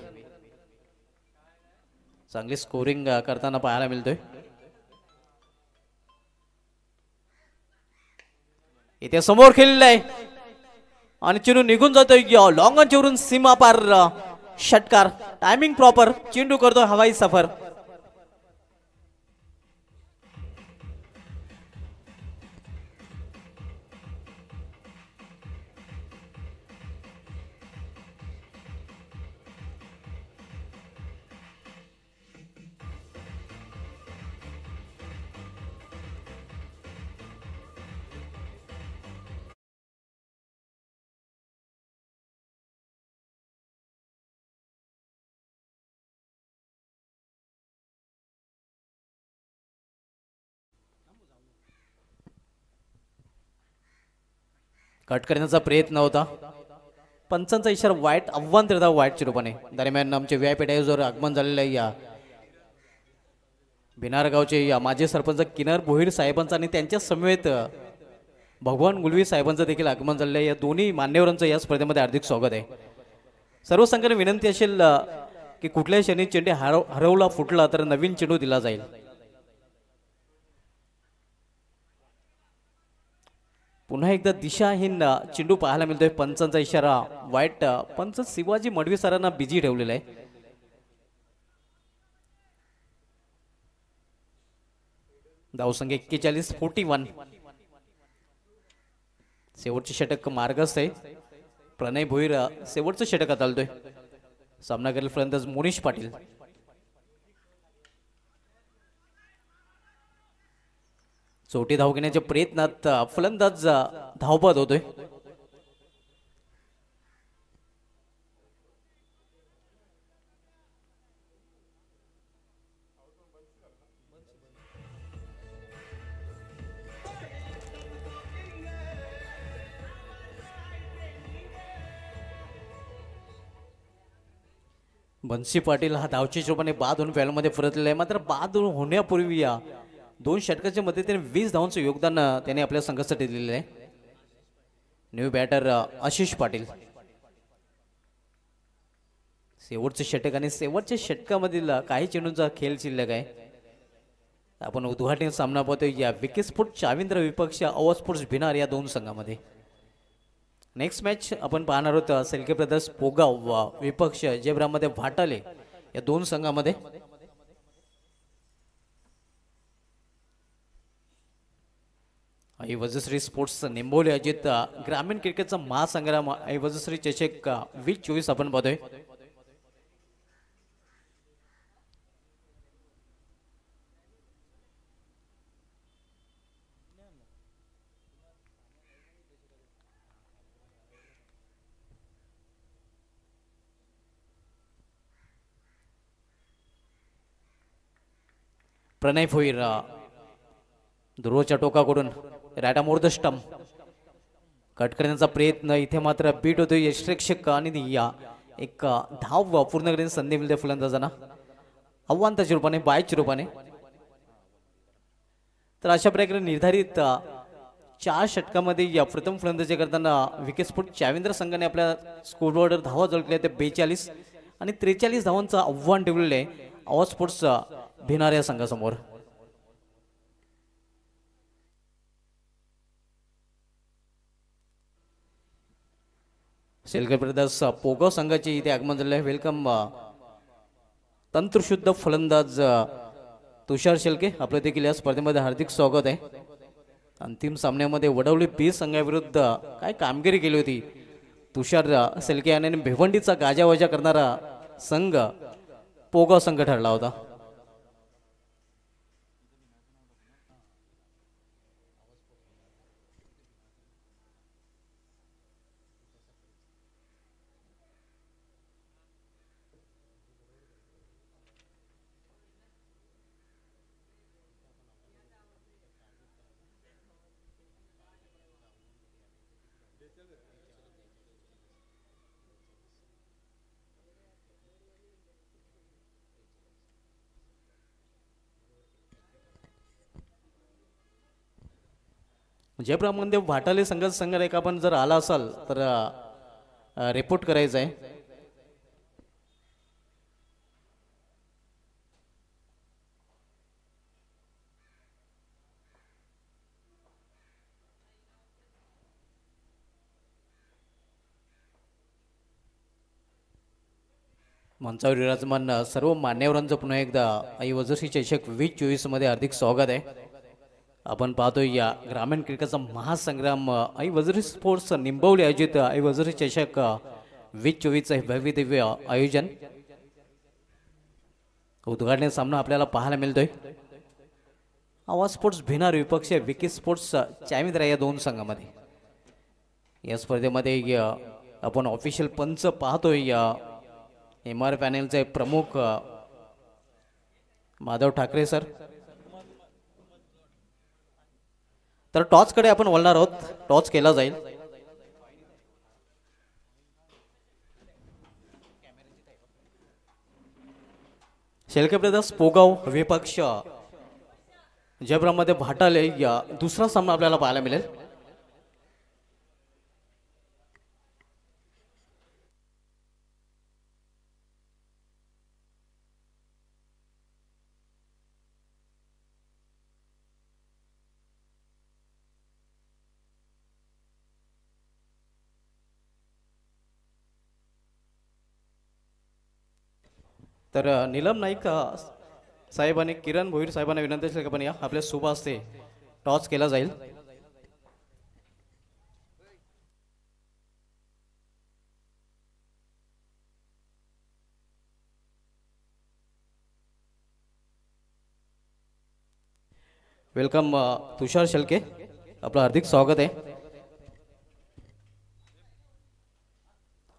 चांगली स्कोरिंग करताना पाहायला मिळतोय. इथे समोर खेळलेला आहे आणि चेंडू निघून जातोय लॉंग ऑनवरून सीमा पार षटकार. टायमिंग प्रॉपर, चेंडू करतो हवाई सफर. कट करण्याचा प्रयत्न होता, पंचांचा इशारा वाईट, आव्हान देता वाईटच्या रूपाने. दरम्यान आमचे व्हीआयपी डायव्हर आगमन झालेलं आहे. या भिनार गावचे या माजी सरपंच किनार भोईर साहेबांचा आणि त्यांच्या समवेत भगवान गुलवी साहेबांचं देखील आगमन झालेलं आहे. या दोन्ही मान्यवरांचं या स्पर्धेमध्ये हार्दिक स्वागत आहे. सर्व संघाने विनंती असेल की कुठल्याही क्षणी चेंडू हरवला फुटला तर नवीन चेंडू दिला जाईल. पुन्हा एकदा दिशाहीन चेंडू पाहायला मिळतोय. पंचांचा इशारा वाईट. पंच शिवाजी मडवी सरांना बिझी ठेवलेला आहे. धावसंख्या 41-41. शेवटचे षटक मार्गस्थ आहे. प्रणय भोईर शेवटचं षटक हाताळतोय. सामना करेल फलंदाज मोनिश पाटील. चोटी धाव घेण्याच्या प्रयत्नात फलंदाज धावपद होतोय. बन्सी पाटील हा धावच्या हिशोबाने बाद होऊन फॅलमध्ये परतलेला आहे. मात्र बाद होण्यापूर्वी या दोन षटकाच्या मदतीने 20 धावांचं योगदान त्याने आपल्या संघासाठी दिलेलं आहे. New batter Ashish Patil. शेवटचे षटक आणि शेवटच्या षटकामधील काही चेंडूंचा खेळ शिल्लक आहे. आपण उद्घाटन सामना पाहतोय या विकी स्पोर्ट्स चाविंद्र विपक्ष अवा स्पोर्ट्स भिनार या दोन संघामध्ये. नेक्स्ट मॅच आपण पाहणार आहोत सेल्के ब्रदर्स पोगाव विपक्ष जेब्रामध्ये भाटाले या दोन संघामध्ये. वजश्री स्पोर्ट्स निंबोली अजित ग्रामीण क्रिकेटचा महासंग्राम वजश्री चषक 2024 आपण पाहतोय. प्रणय भोईर ध्रुवच्या टोकाकडून राटा मोर द स्टंप कट करण्याचा प्रयत्न. इथे मात्र बीट होतोय यशरक्षक आणि या एक धाव पूर्ण करण्याची संधी मिळते फलंदाजांना आव्हानाच्या रूपाने बायच्या रूपाने. तर अशा प्रकारे निर्धारित 4 षटकामध्ये या प्रथम फलंदाजी करताना विकी स्पोर्ट्स चाविंद्र संघाने आपल्या स्कोरबोर्डवर धावा जोडल्या त्या 42 आणि 43 धावांचं आव्हान ठेवलेलं आहे अवा स्पोर्ट्स भिनार या संघासमोर. सेल्के ब्रदर्स पोगाव संघाचे इथे आगमन झाले आहे. वेलकम तंत्रशुद्ध फलंदाज तुषार शेलके आपलं देखील या स्पर्धेमध्ये हार्दिक स्वागत आहे. अंतिम सामन्यामध्ये वडवली बी संघाविरुद्ध काय कामगिरी केली होती तुषार शेलके याने. भिवंडीचा गाजावाजा करणारा संघ पोगाव संघ ठरला होता. जयप्रमाणे भाटाले संघाचा संघ आपण जर आला असाल तर रिपोर्ट करायचा आहे. मंचावर विराजमान सर्व मान्यवरांचं पुन्हा एकदा वजश्री चषक 2024 मध्ये हार्दिक स्वागत आहे. आपण पाहतोय या ग्रामीण क्रिकेटचा महासंग्राम वजश्री स्पोर्ट्स निंबवली आयोजित वजश्री चषक 2024 भव्य दिव्य आयोजन. उद्घाटन सामना आपल्याला पाहायला मिळतोय अवा स्पोर्ट्स भिनार विपक्ष विकी स्पोर्ट्स चाविंद्र या दोन संघामध्ये. या स्पर्धेमध्ये आपण ऑफिशियल पंच पाहतोय MR पॅनेलचे प्रमुख माधव ठाकरे सर. तर टॉस कडे आपण वळणार आहोत. टॉस केला जाईल. शेलके ब्रदर्स पोगाव विपक्ष जयपुरामध्ये भाटाले या दुसरा सामना आपल्याला पाहायला मिळेल. तर नीलम नाईक साहेबांनी किरण भोईर साहेबांना विनंती केली की आपण या आपल्या शुभ हस्ते टॉस केला जाईल. वेलकम तुषार शेळके, आपलं हार्दिक स्वागत आहे.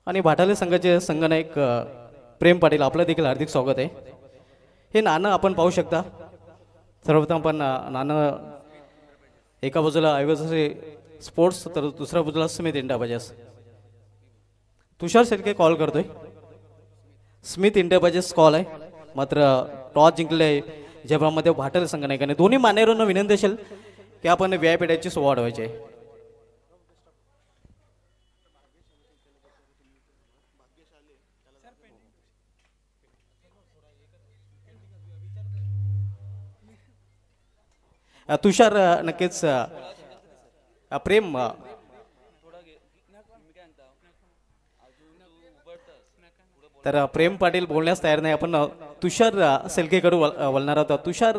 आणि भाटाले संघाचे संघनायक प्रेम पाटील, आपलं देखील हार्दिक स्वागत आहे. हे नाणं आपण पाहू शकता. सर्वप्रथम आपण नाणं एका बाजूला आयोगाचे स्पोर्ट्स तर दुसऱ्या बाजूला स्मिथ इंडिया बजाज. तुषार शेळके कॉल करतोय. स्मिथ इंडिया बजाज कॉल आहे, मात्र टॉस जिंकले जेव्हामध्ये भाटाले संघनायकाने. दोन्ही मान्यवरांना विनंती असेल की आपण व्यायपेट्याची सोय वाढवायची आहे. तुषार नक्कीच प्रेम तर प्रेम पाटील बोलण्यास तयार नाही. आपण तुषार शेळकेकडे वळणार आहोत. तुषार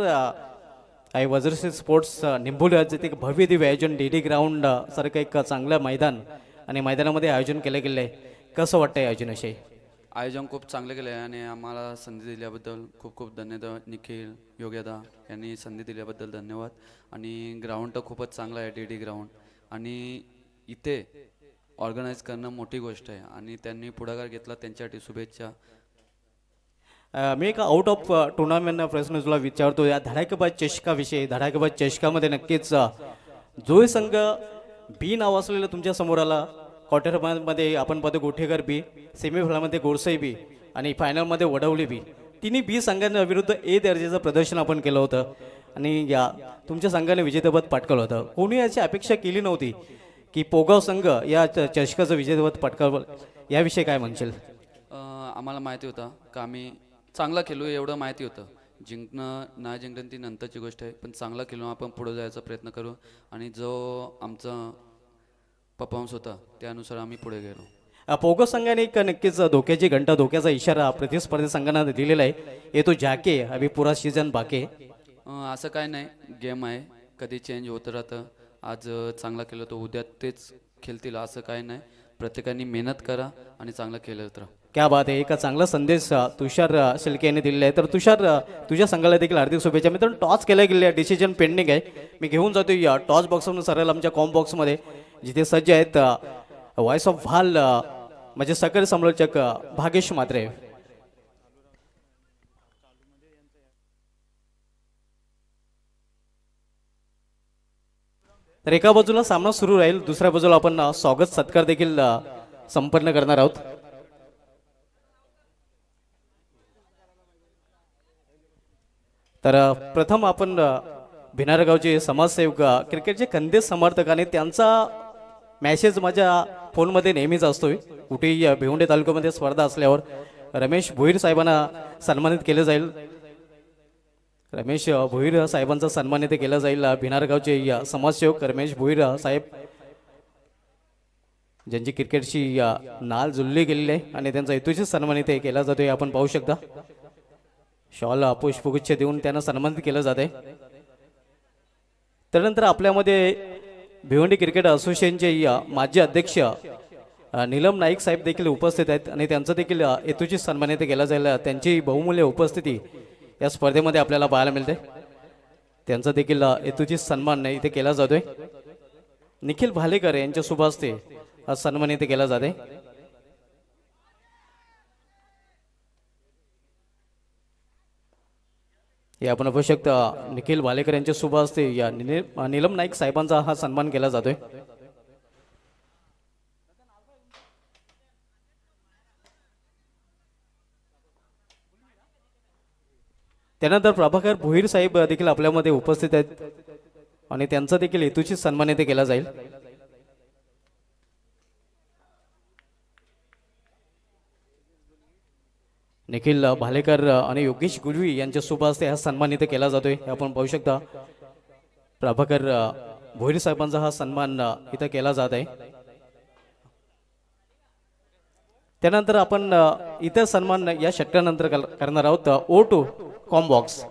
आहे वज्रश्री स्पोर्ट्स निंबोली एक भव्य दिव्य आयोजन डी ग्राउंड सारखं एक चांगलं मैदान आणि मैदानामध्ये आयोजन केलं गेलं आहे. कसं वाटतंय आयोजन असे? आयोजन खूप चांगले केले आहे आणि आम्हाला संधी दिल्याबद्दल खूप खूप धन्यवाद. निखिल योग्यदा यांनी संधी दिल्याबद्दल धन्यवाद. आणि ग्राउंड तर खूपच चांगलं आहे डी ग्राउंड, आणि इथे ऑर्गनाईज करणं मोठी गोष्ट आहे आणि त्यांनी पुढाकार घेतला, त्यांच्यासाठी शुभेच्छा. मी एक आउट ऑफ टुर्नामेंट प्रश्न तुला विचारतो. या धडाकेबाज चषकाविषयी. धडाकेबाज चषकामध्ये नक्कीच जो संघ बी नाव असलेलं तुमच्या समोर आला. क्वार्टर फायनलमध्ये आपण पाहतो गोठेकर बी, सेमीफायनलमध्ये गोरसाई बी आणि फायनलमध्ये वडवली बी. तिन्ही बी संघांविरुद्ध ए दर्जाचं प्रदर्शन आपण केलं होतं आणि या तुमच्या संघाने विजेतेपद पटकावलं होतं. कोणी याची अपेक्षा केली नव्हती की पोगाव संघ या चषकाचं विजेतेपद पटकावलं. याविषयी काय म्हणशील? आम्हाला माहिती होतं का आम्ही चांगला खेळू, एवढं माहिती होतं. जिंकणं नाही जिंकणं ती नंतरची गोष्ट आहे, पण चांगला खेळून आपण पुढे जायचा प्रयत्न करू आणि जो आमचा परफॉर्मन्स होता त्यानुसार आम्ही पुढे गेलो. पोगो संघाने एक नक्कीच धोक्याची घंटा, धोक्याचा इशारा प्रतिस्पर्धी संघांना दिलेला आहे. येतो जाके अभि पुरा सीझन बाकी. असं काय नाही, गेम आहे, कधी चेंज होत राहतं. आज चांगला केलं तर उद्या तेच खेळतील असं काय नाही. प्रत्येकाने मेहनत करा आणि चांगलं खेळत राहा. क्या बात आहे. एक चांगला संदेश तुषार शेळके यांनी दिलेला आहे. तर तुषार, तुझ्या संघाला देखील हार्दिक शुभेच्छा. मित्रांनो, टॉस केल्या गेले, डिसिजन पेंडिंग आहे. मी घेऊन जातो या टॉस बॉक्सवरून सरळ आमच्या कॉम बॉक्समध्ये, जिथे सज्ज आहेत व्हॉइस ऑफ व्हाल म्हणजे सकल समालोचक भागेश म्हात्रे. तर एका बाजूला सामना सुरू राहील, दुसऱ्या बाजूला आपण स्वागत सत्कार देखील संपन्न करणार आहोत. तर प्रथम आपण भिनारगावचे समाजसेवक, क्रिकेटचे खंदे समर्थक आणि त्यांचा मेसेज माझ्या फोनमध्ये नेहमीच असतोय. कुठेही भिवंडी तालुक्यामध्ये स्पर्धा असल्यावर रमेश भोईर साहेबांना सन्मानित केलं जाईल. रमेश भोईर साहेबांचा सन्मान इथे केला जाईल. भिनारगावचे समाजसेवक रमेश भोईर साहेब, ज्यांची क्रिकेटची नाल जुळली गेलेली आहे आणि त्यांचा हेतूची सन्मान इथे केला जातोय. आपण पाहू शकता शॉल पुष्पगुच्छ देऊन त्यांना सन्मानित केलं जाते. त्यानंतर आपल्यामध्ये भिवंडी क्रिकेट असोसिएशनचे माजी अध्यक्ष नीलम नाईक साहेब देखील उपस्थित आहेत आणि त्यांचं देखील हेतूची सन्मान इथे केला जाईल. त्यांची बहुमूल्य उपस्थिती या स्पर्धेमध्ये आपल्याला पाहायला मिळते. त्यांचा देखील हेतूची सन्मान इथे केला जातोय. निखिल भालेकर यांच्या शुभ हस्ते हा सन्मान इथे केला जाते. हे आपण पाहू शकता, निखिल भालेकर यांच्या शुभ हस्ते या नीलम नाईक साहेबांचा हा सन्मान केला जातोय. त्यानंतर प्रभाकर भोईर साहेब देखील आपल्यामध्ये उपस्थित आहेत आणि त्यांचा देखील हेतूची सन्मान इथे केला जाईल. निखिल भालेकर आणि योगेश गुरवी यांच्या शुभ हस्ते हा सन्मान इथे केला जातोय. आपण पाहू शकता प्रभाकर भोईर साहेबांचा हा सन्मान इथे केला जात आहे. त्यानंतर आपण इतर सन्मान या षटकानंतर करणार आहोत. O2 com box.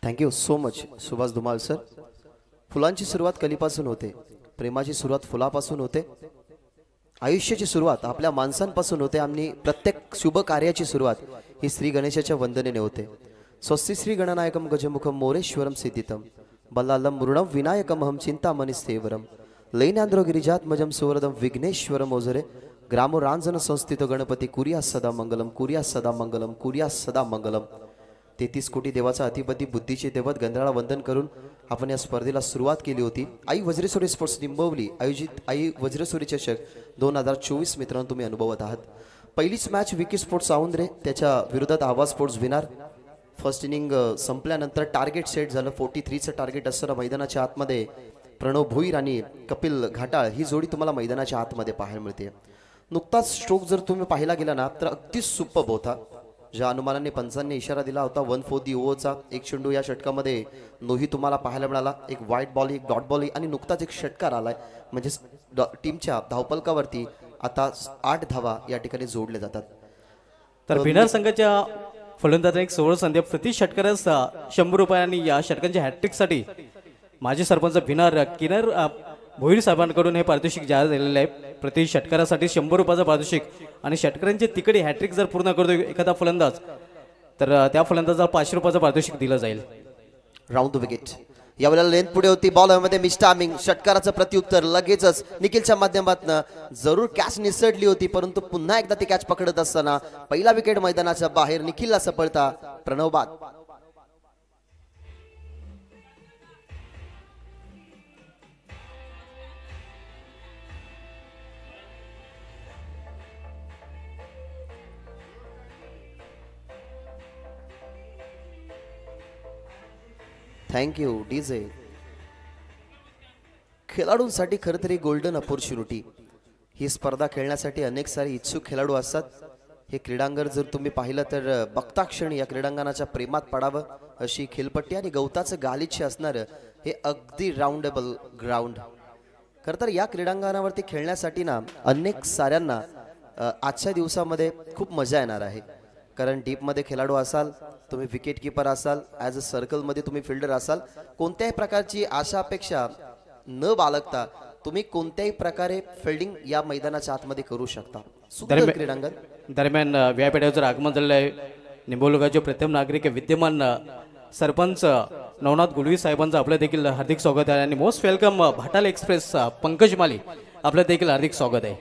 Thank you so much Subhash Dhumal sir. फुलांची सुरुवात कलीपासून होते, प्रेमाची सुरुवात फुलापासून होते, आयुष्याची सुरुवात आपल्या माणसांपासून होते आणि प्रत्येक शुभ कार्याची सुरुवात ही श्री गणेशाच्या वंदनेने होते. स्वस्तिश्री गणनायकम गजमुखम मोरेश्वरम सिद्धितम बल्लालम मृणम विनायकमहम चिंतामणिस्थेवरम लैन्यान्द्रो गिरिजात्मजम सुवरदम विघ्नेश्वरम ओझरे ग्रामो रांजन संस्थित गणपती कुर्या सदा मंगलम कुर्या सदा मंगलम कुर्या सदा मंगलम. 33 कोटी देवाचा अधिपती बुद्धीचे देवत गंधराला वंदन करून आपण या स्पर्धेला सुरुवात केली होती. आई वज्रेश्वरी स्पोर्ट्स निंबवली आयोजित आई वज्रेश्वरी चषक 2024 मित्रांनो तुम्ही अनुभवत आहात. पहिलीच मॅच विकी स्पोर्ट्स औंधरे त्याच्या विरोधात आवाज स्पोर्ट्स विनार. फर्स्ट इनिंग संपल्यानंतर टार्गेट सेट झालं. 43चं टार्गेट असताना मैदानाच्या आतमध्ये प्रणव भोईर आणि कपिल घाटाळ ही जोडी तुम्हाला मैदानाच्या आतमध्ये पाहायला मिळते. नुकताच स्ट्रोक जर तुम्ही पाहिला गेला ना तर अगदी सुपर्ब होता. ज्या अनुमानाने पंचांनी इशारा दिला होता 1 for the ओव्हरचा एक चेंडू या षटकामध्ये नोही तुम्हाला पाहायला मिळाला. एक व्हाईट बॉल एक डॉट बॉल आणि नुकताच एक षटकार आलाय. म्हणजे टीमच्या धावपलकावरती आता 8 धावा या ठिकाणी जोडल्या जातात. तर भिनार संघाच्या फलंदाजांनी एक 16 संधी प्रति षटकारास 100 रुपये आणि या षटकांच्या हॅट्रिकसाठी माजी सरपंच भिनार किनर भोईर साहेबांकडून हे पारितोषिक जाहीर झालेले आहे. प्रति षटकारासाठी 100 रुपयाचं पारितोषिक आणि षटकारांची तिकडे हॅट्रिक जर पूर्ण करतो एखादा फलंदाज तर त्या फलंदाजाला 500 रुपयाचं पारितोषिक दिलं जाईल. राऊंड द विकेट यावेळेला लेंथ पुढे होती. बॉल मध्ये मिस्टामिंग षटकाराचं प्रत्युत्तर लगेचच निखिलच्या माध्यमातून जरूर कॅच निसटली होती परंतु पुन्हा एकदा ती कॅच पकडत असताना पहिला विकेट मैदानाच्या बाहेर. निखिलला सफलता. प्रणव बाद. Thank you DJ. खेळाडूंसाठी खरं तरी गोल्डन अपॉर्च्युनिटी. ही स्पर्धा खेळण्यासाठी अनेक सारे इच्छुक खेळाडू असतात. हे क्रीडांगण जर तुम्ही पाहिलं तर बघता क्षणी या क्रीडांगणाच्या प्रेमात पडावं अशी खेळपट्टी आणि गवताचं गालिच्छ असणारं हे अगदी राऊंडेबल ग्राउंड. खरं तर या क्रीडांगणावरती खेळण्यासाठी ना अनेक साऱ्यांना आजच्या दिवसामध्ये खूप मजा येणार आहे. कारण डीपमध्ये खेळाडू असाल, तुम्ही विकेट कीपर असाल, ॲज अ सर्कलमध्ये तुम्ही फिल्डर असाल, कोणत्याही प्रकारची आशा अपेक्षा न बाळगता तुम्ही कोणत्याही प्रकारे फिल्डिंग या मैदानाच्या आतमध्ये करू शकता. सुंदर क्रीडांगण. दरम्यान व्यापेट्याचं आगमन झालेलं आहे. निंबवलगावचे प्रथम नागरिक विद्यमान सरपंच नवनाथ गुलवी साहेबांचं आपलं देखील हार्दिक स्वागत आहे आणि मोस्ट वेलकम भाटाल एक्सप्रेस पंकज माली आपलं देखील हार्दिक स्वागत आहे.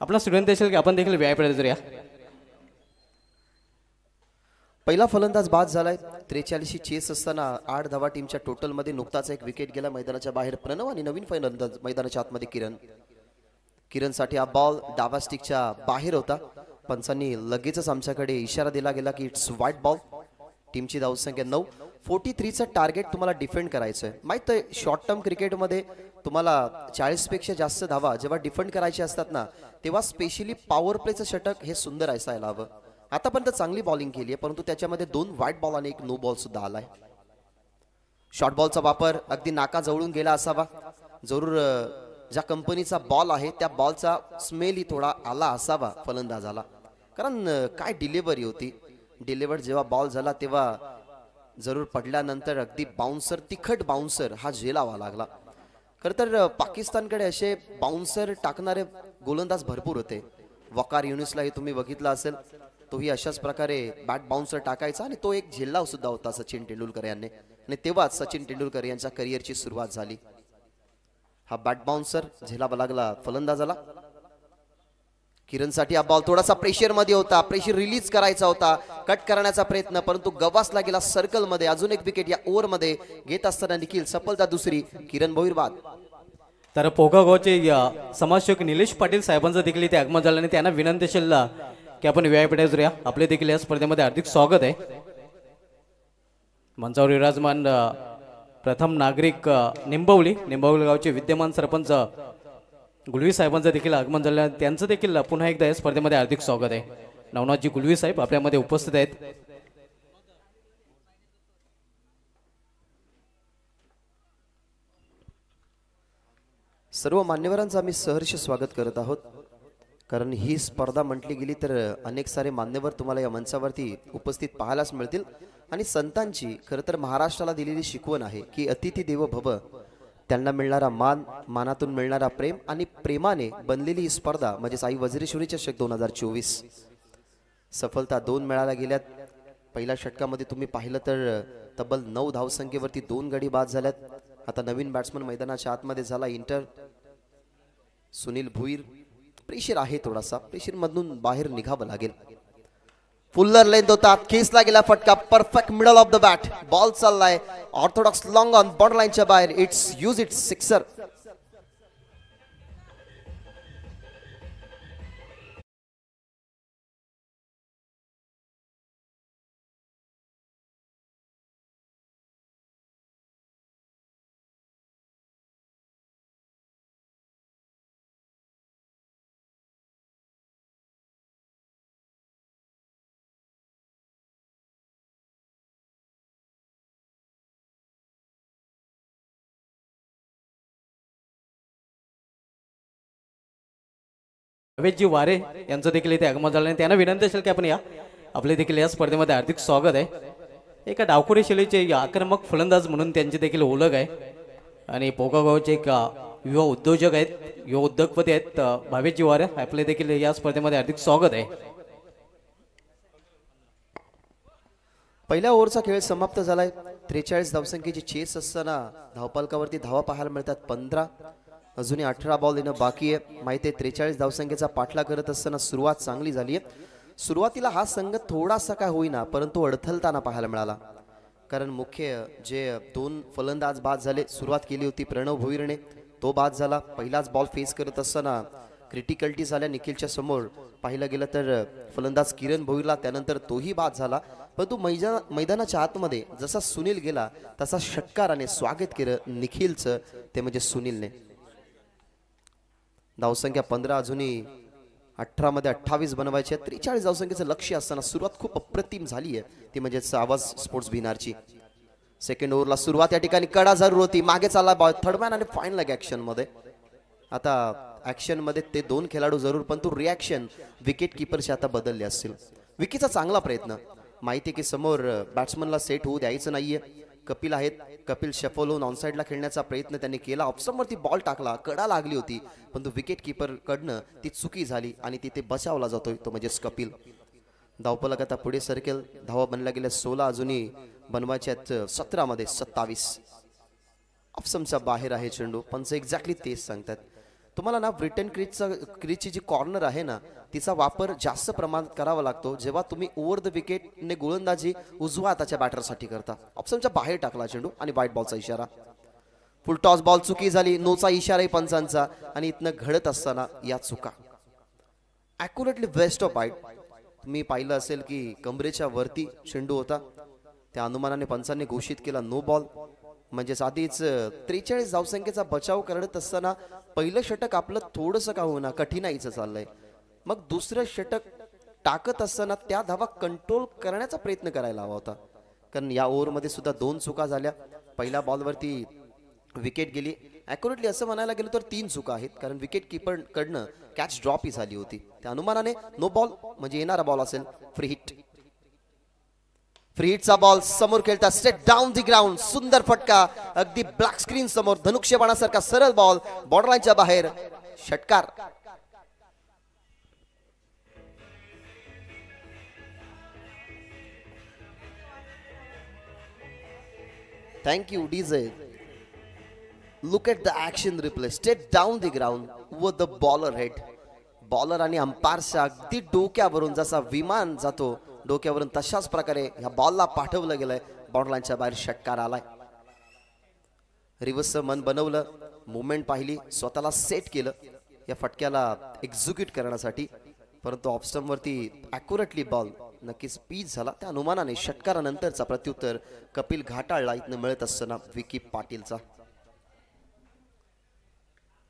आपला स्टुडंट असेल की आपण देखील व्यापेट्याचं या. पहिला फलंदाज बाद झालाय. 43 चेस असताना 8 धावा टीमच्या टोटल मध्ये. नुकताच एक विकेट गेला मैदानाच्या बाहेर प्रणव आणि नवीन फलंदाज मैदानाच्या आतमध्ये किरणसाठी हा बॉल डावा स्टिकच्या बाहेर होता. पंचांनी लगेचच आमच्याकडे इशारा दिला गेला की इट्स व्हाईट बॉल. टीमची धावसंख्या 9. 43चं टार्गेट तुम्हाला डिफेंड करायचं आहे. माहित आहे शॉर्ट टर्म क्रिकेटमध्ये तुम्हाला 40 पेक्षा जास्त धावा जेव्हा डिफेंड करायचे असतात ना तेव्हा स्पेशली पॉवर प्लेचं षटक हे सुंदर असायला हवं. आतापर्यंत चांगली बॉलिंग केली आहे परंतु त्याच्यामध्ये 2 व्हाईट बॉल आणि 1 नो बॉल सुद्धा आलाय. शॉर्ट बॉलचा वापर अगदी नाका जवळून गेला असावा. जरूर ज्या कंपनीचा बॉल आहे त्या बॉलचा स्मेल ही थोडा आला असावा फलंदाजाला. कारण काय डिलिव्हरी होती. डिलिव्हर जेव्हा बॉल झाला तेव्हा जरूर पडल्यानंतर अगदी बाउन्सर तिखट बाउन्सर हा झेलावा लागला. खरं तर पाकिस्तानकडे असे बाउन्सर टाकणारे गोलंदाज भरपूर होते. वकार युनिसलाही तुम्ही बघितला असेल. तोही अशाच प्रकारे बॅट बाउन्सर टाकायचा आणि तो एक झेल्ला सुद्धा होता सचिन तेंडुलकर यांनी आणि तेव्हाच सचिन तेंडुलकर यांच्या करिअरची सुरुवात झाली. हा बॅट बाउन्सर झेलावा लागला फलंदाजाला. किरणसाठी हा बॉल थोडासा प्रेशर मध्ये होता. प्रेशर रिलीज करायचा होता. कट करण्याचा प्रयत्न परंतु गवासला गेला सर्कल मध्ये. अजून एक विकेट या ओव्हर मध्ये घेत असताना निखिल सफलता दुसरी. किरण भोईर बाद. तर पोगागावचे समाजसेवक निलेश पाटील साहेबांचं देखील इथे आगमन झालं आणि त्यांना विनंती असेल की आपण व्यापेट्यावर या. आपले देखील या स्पर्धेमध्ये हार्दिक स्वागत आहे. मंचावर विराजमान प्रथम नागरिक निंबवली गावचे विद्यमान सरपंच गुलवी साहेबांचं देखील आगमन झालं. त्यांचं देखील पुन्हा एकदा या स्पर्धेमध्ये हार्दिक स्वागत आहे. नवनाथजी गुलवी साहेब आपल्यामध्ये उपस्थित आहेत. सर्व मान्यवरांचं आम्ही सहर्ष स्वागत करत आहोत. कारण ही स्पर्धा म्हटली गेली तर अनेक सारे मान्यवर तुम्हाला या मंचावरती उपस्थित पाहायलाच मिळतील. आणि संतांची खरं तर महाराष्ट्राला दिलेली शिकवण आहे की अतिथी देवो भव. त्यांना मिळणारा मान, मानातून मिळणारा प्रेम आणि प्रेमाने बनलेली ही स्पर्धा म्हणजेच आई वज्रेश्वरी चषक 2024. सफलता 2 मिळायला गेल्यात. पहिल्या षटकामध्ये तुम्ही पाहिलं तर तब्बल 9 धावसंख्येवरती 2 गडी बाद झाल्यात. आता नवीन बॅट्समन मैदानाच्या आतमध्ये झाला इंटर सुनील भुईर. प्रेशर आहे, थोडासा प्रेशर मधून बाहेर निघावं लागेल. फुल्लर लेंथ होता, खेचला गेला फटका, perfect middle of the bat. Ball चाललाय ऑर्थोडॉक्स लॉंग ऑन बॉर्डर लाईनच्या बाहेर. It's use it sixer. Bhaveshji Ware यांचं देखील इथे आगमन झालं आणि त्यांना विनंती असेल की आपण या आपले देखील या स्पर्धेमध्ये हार्दिक स्वागत आहे. एका डावखोरी शैलीचे आक्रमक फलंदाज म्हणून त्यांची देखील ओळख आहे आणि पोगावचे एक युवा उद्योजक आहेत, युवा उद्योगपती आहेत भावेशजी वारे. आपले देखील या स्पर्धेमध्ये हार्दिक स्वागत आहे. पहिल्या ओव्हरचा खेळ समाप्त झालाय. 43 धावसंख्येची चेस असताना धावपालकावरती धावा पाहायला मिळतात 15. अजूनही 18 बॉल येणं बाकी आहे. माहिती आहे 43 धावसंख्येचा पाठला करत असताना सुरुवात चांगली झाली आहे. सुरुवातीला हा संघ थोडासा काय होईना परंतु अडथळताना पाहायला मिळाला, कारण मुख्य जे 2 फलंदाज बाद झाले. सुरुवात केली होती प्रणव भोईरने, तो बाद झाला. पहिलाच बॉल फेस करत असताना क्रिटिकलिटी झाल्या निखिलच्या समोर. पाहिलं गेलं तर फलंदाज किरण भोईरला, त्यानंतर तोही बाद झाला. परंतु मैदानाच्या आतमध्ये जसा सुनील गेला तसा षटकाराने स्वागत केलं निखिलचं, ते म्हणजे सुनीलने. धावसंख्या 15, अजूनही 18 मध्ये 28 बनवायचे. 43 धावसंख्येचं लक्ष्य असताना सुरुवात खूप अप्रतिम झाली आहे, ती म्हणजे आवाज स्पोर्ट्स भिनारची. सेकंड ओव्हरला सुरुवात या ठिकाणी कडा जरूर होती, मागे चालला बॉल थर्ड मॅन आणि फाईन लेग ऍक्शन मध्ये. आता ऍक्शन मध्ये ते 2 खेळाडू जरूर, पण तो रिॲक्शन विकेट किपरचे आता बदलले असतील. विकीचा चांगला प्रयत्न. माहिती की समोर बॅट्समनला सेट होऊ द्यायचं नाहीये. कपिल आहेत, कपिल शफल होऊन ऑनसाइडला खेळण्याचा प्रयत्न त्यांनी केला. ऑप्शनवरती बॉल टाकला, कडा लागली होती, पण तो विकेट किपर कडनं ती चुकी झाली आणि तिथे बचावला जातोय, तो म्हणजेच कपिल. धावपलक आता पुढे सरकेल. धावा बनल्या गेल्या 16, अजूनही बनवायच्या 17 मध्ये 27. ऑप्शनच्या बाहेर आहे चेंडू. पंच एक्झॅक्टली तेच सांगतात तुम्हाला ना. ब्रिटन क्रीजची जी कॉर्नर आहे ना, तिचा वापर जास्त प्रमाणात करावा लागतो जेव्हा तुम्ही ओव्हर द विकेटने गोलंदाजी उजव्या हाताच्या बॅटरसाठी करता. ऑप्शनच्या बाहेर टाकला चेंडू आणि व्हाईट बॉलचा इशारा. फुल टॉस बॉल चुकी झाली, नोचा इशाराही पंचांचा, आणि इथनं घडत असताना या चुका. ॲक्युरेटली वेस्ट ऑफ वाईट. तुम्ही पाहिलं असेल की कमरेच्या वरती चेंडू होता, त्या अनुमानाने पंचांनी घोषित केला नो बॉल. म्हणजेच आधीच 43 धावसंख्येचा बचाव करत असताना पहिलं षटक आपलं थोडंसं का होईना कठीणाईचं चाललंय. मग दुसरं षटक टाकत असताना त्या धावा कंट्रोल करण्याचा प्रयत्न करायला हवा होता, कारण या ओव्हरमध्ये सुद्धा 2 चुका झाल्या. पहिल्या बॉलवरती विकेट गेली. ॲक्युरेटली असं म्हणायला गेलं तर 3 चुका आहेत, कारण विकेट किपर कडनं कॅच ड्रॉप ही झाली होती. त्या अनुमानाने नो बॉल म्हणजे येणारा बॉल असेल फ्री हिट. फ्री हिटचा बॉल समोर खेळतात, स्ट्रेट डाऊन दी ग्राउंड. सुंदर फटका, अगदी ब्लॅक स्क्रीन समोर धनुष्यबाणासारखा सरळ बॉल बॉर्डर लाईनच्या बाहेर. षटकार. Thank you DJ. Look at the action replay. Straight down the ground व द बॉलर हेड. बॉलर आणि अंपायरच्या अगदी डोक्यावरून जसा विमान जातो डोक्यावरून, तशाच प्रकारे ह्या बॉलला पाठवलं गेलंय. बॉर्डर लाईनच्या बाहेर षटकार आलाय. रिव्हर्सचं मन बनवलं, मुवमेंट पाहिली, स्वतःला सेट केलं या फटक्याला एक्झिक्यूट करण्यासाठी, परंतु ऑफस्टम्पवरती ॲक्युरेटली बॉल नक्कीच पीच झाला. त्या अनुमानाने षटकारानंतरचा प्रत्युत्तर कपिल घाटाळला इथनं मिळत असताना विकी पाटीलचा.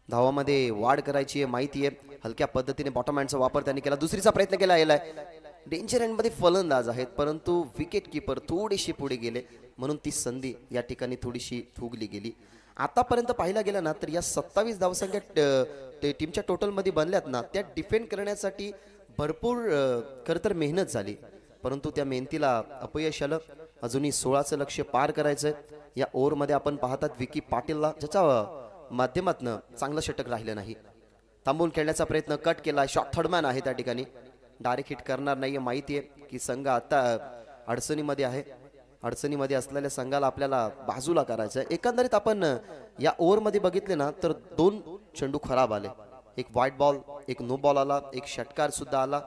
धावामध्ये वाढ करायची आहे, माहिती आहे. हलक्या पद्धतीने बॉटम हँडचा वापर त्यांनी केला. दुसरीचा प्रयत्न केला गेलाय. डेंजर एंडमध्ये फलंदाज आहेत, परंतु विकेट किपर थोडीशी पुढे गेले, म्हणून ती संधी या ठिकाणी थोडीशी फुगली गेली. आतापर्यंत पाहिला गेला ना तर या 27 धावसंख्या टीमच्या टोटलमध्ये बनल्यात ना, त्या डिफेंड करण्यासाठी भरपूर खरं तर मेहनत झाली, परंतु त्या मेहनतीला अपयश आलं. अजूनही 16चं लक्ष्य पार करायचंय. या ओव्हरमध्ये आपण पाहतात विकी पाटीलला, ज्याच्या माध्यमातून चांगलं षटक राहिलं नाही. थांबून खेळण्याचा प्रयत्न, कट केला. शॉट थर्डमॅन आहे त्या ठिकाणी, डायरेक्ट हिट करणार नाहीये. माहिती आहे की संघ आता अडचणीमध्ये आहे. अडचणीमध्ये असलेल्या संघाला आपल्याला बाजूला करायचं आहे. एकंदरीत आपण या ओव्हरमध्ये बघितले ना तर 2 चेंडू खराब आले. एक व्हाईट बॉल, एक नो बॉल आला, एक षटकार सुद्धा आला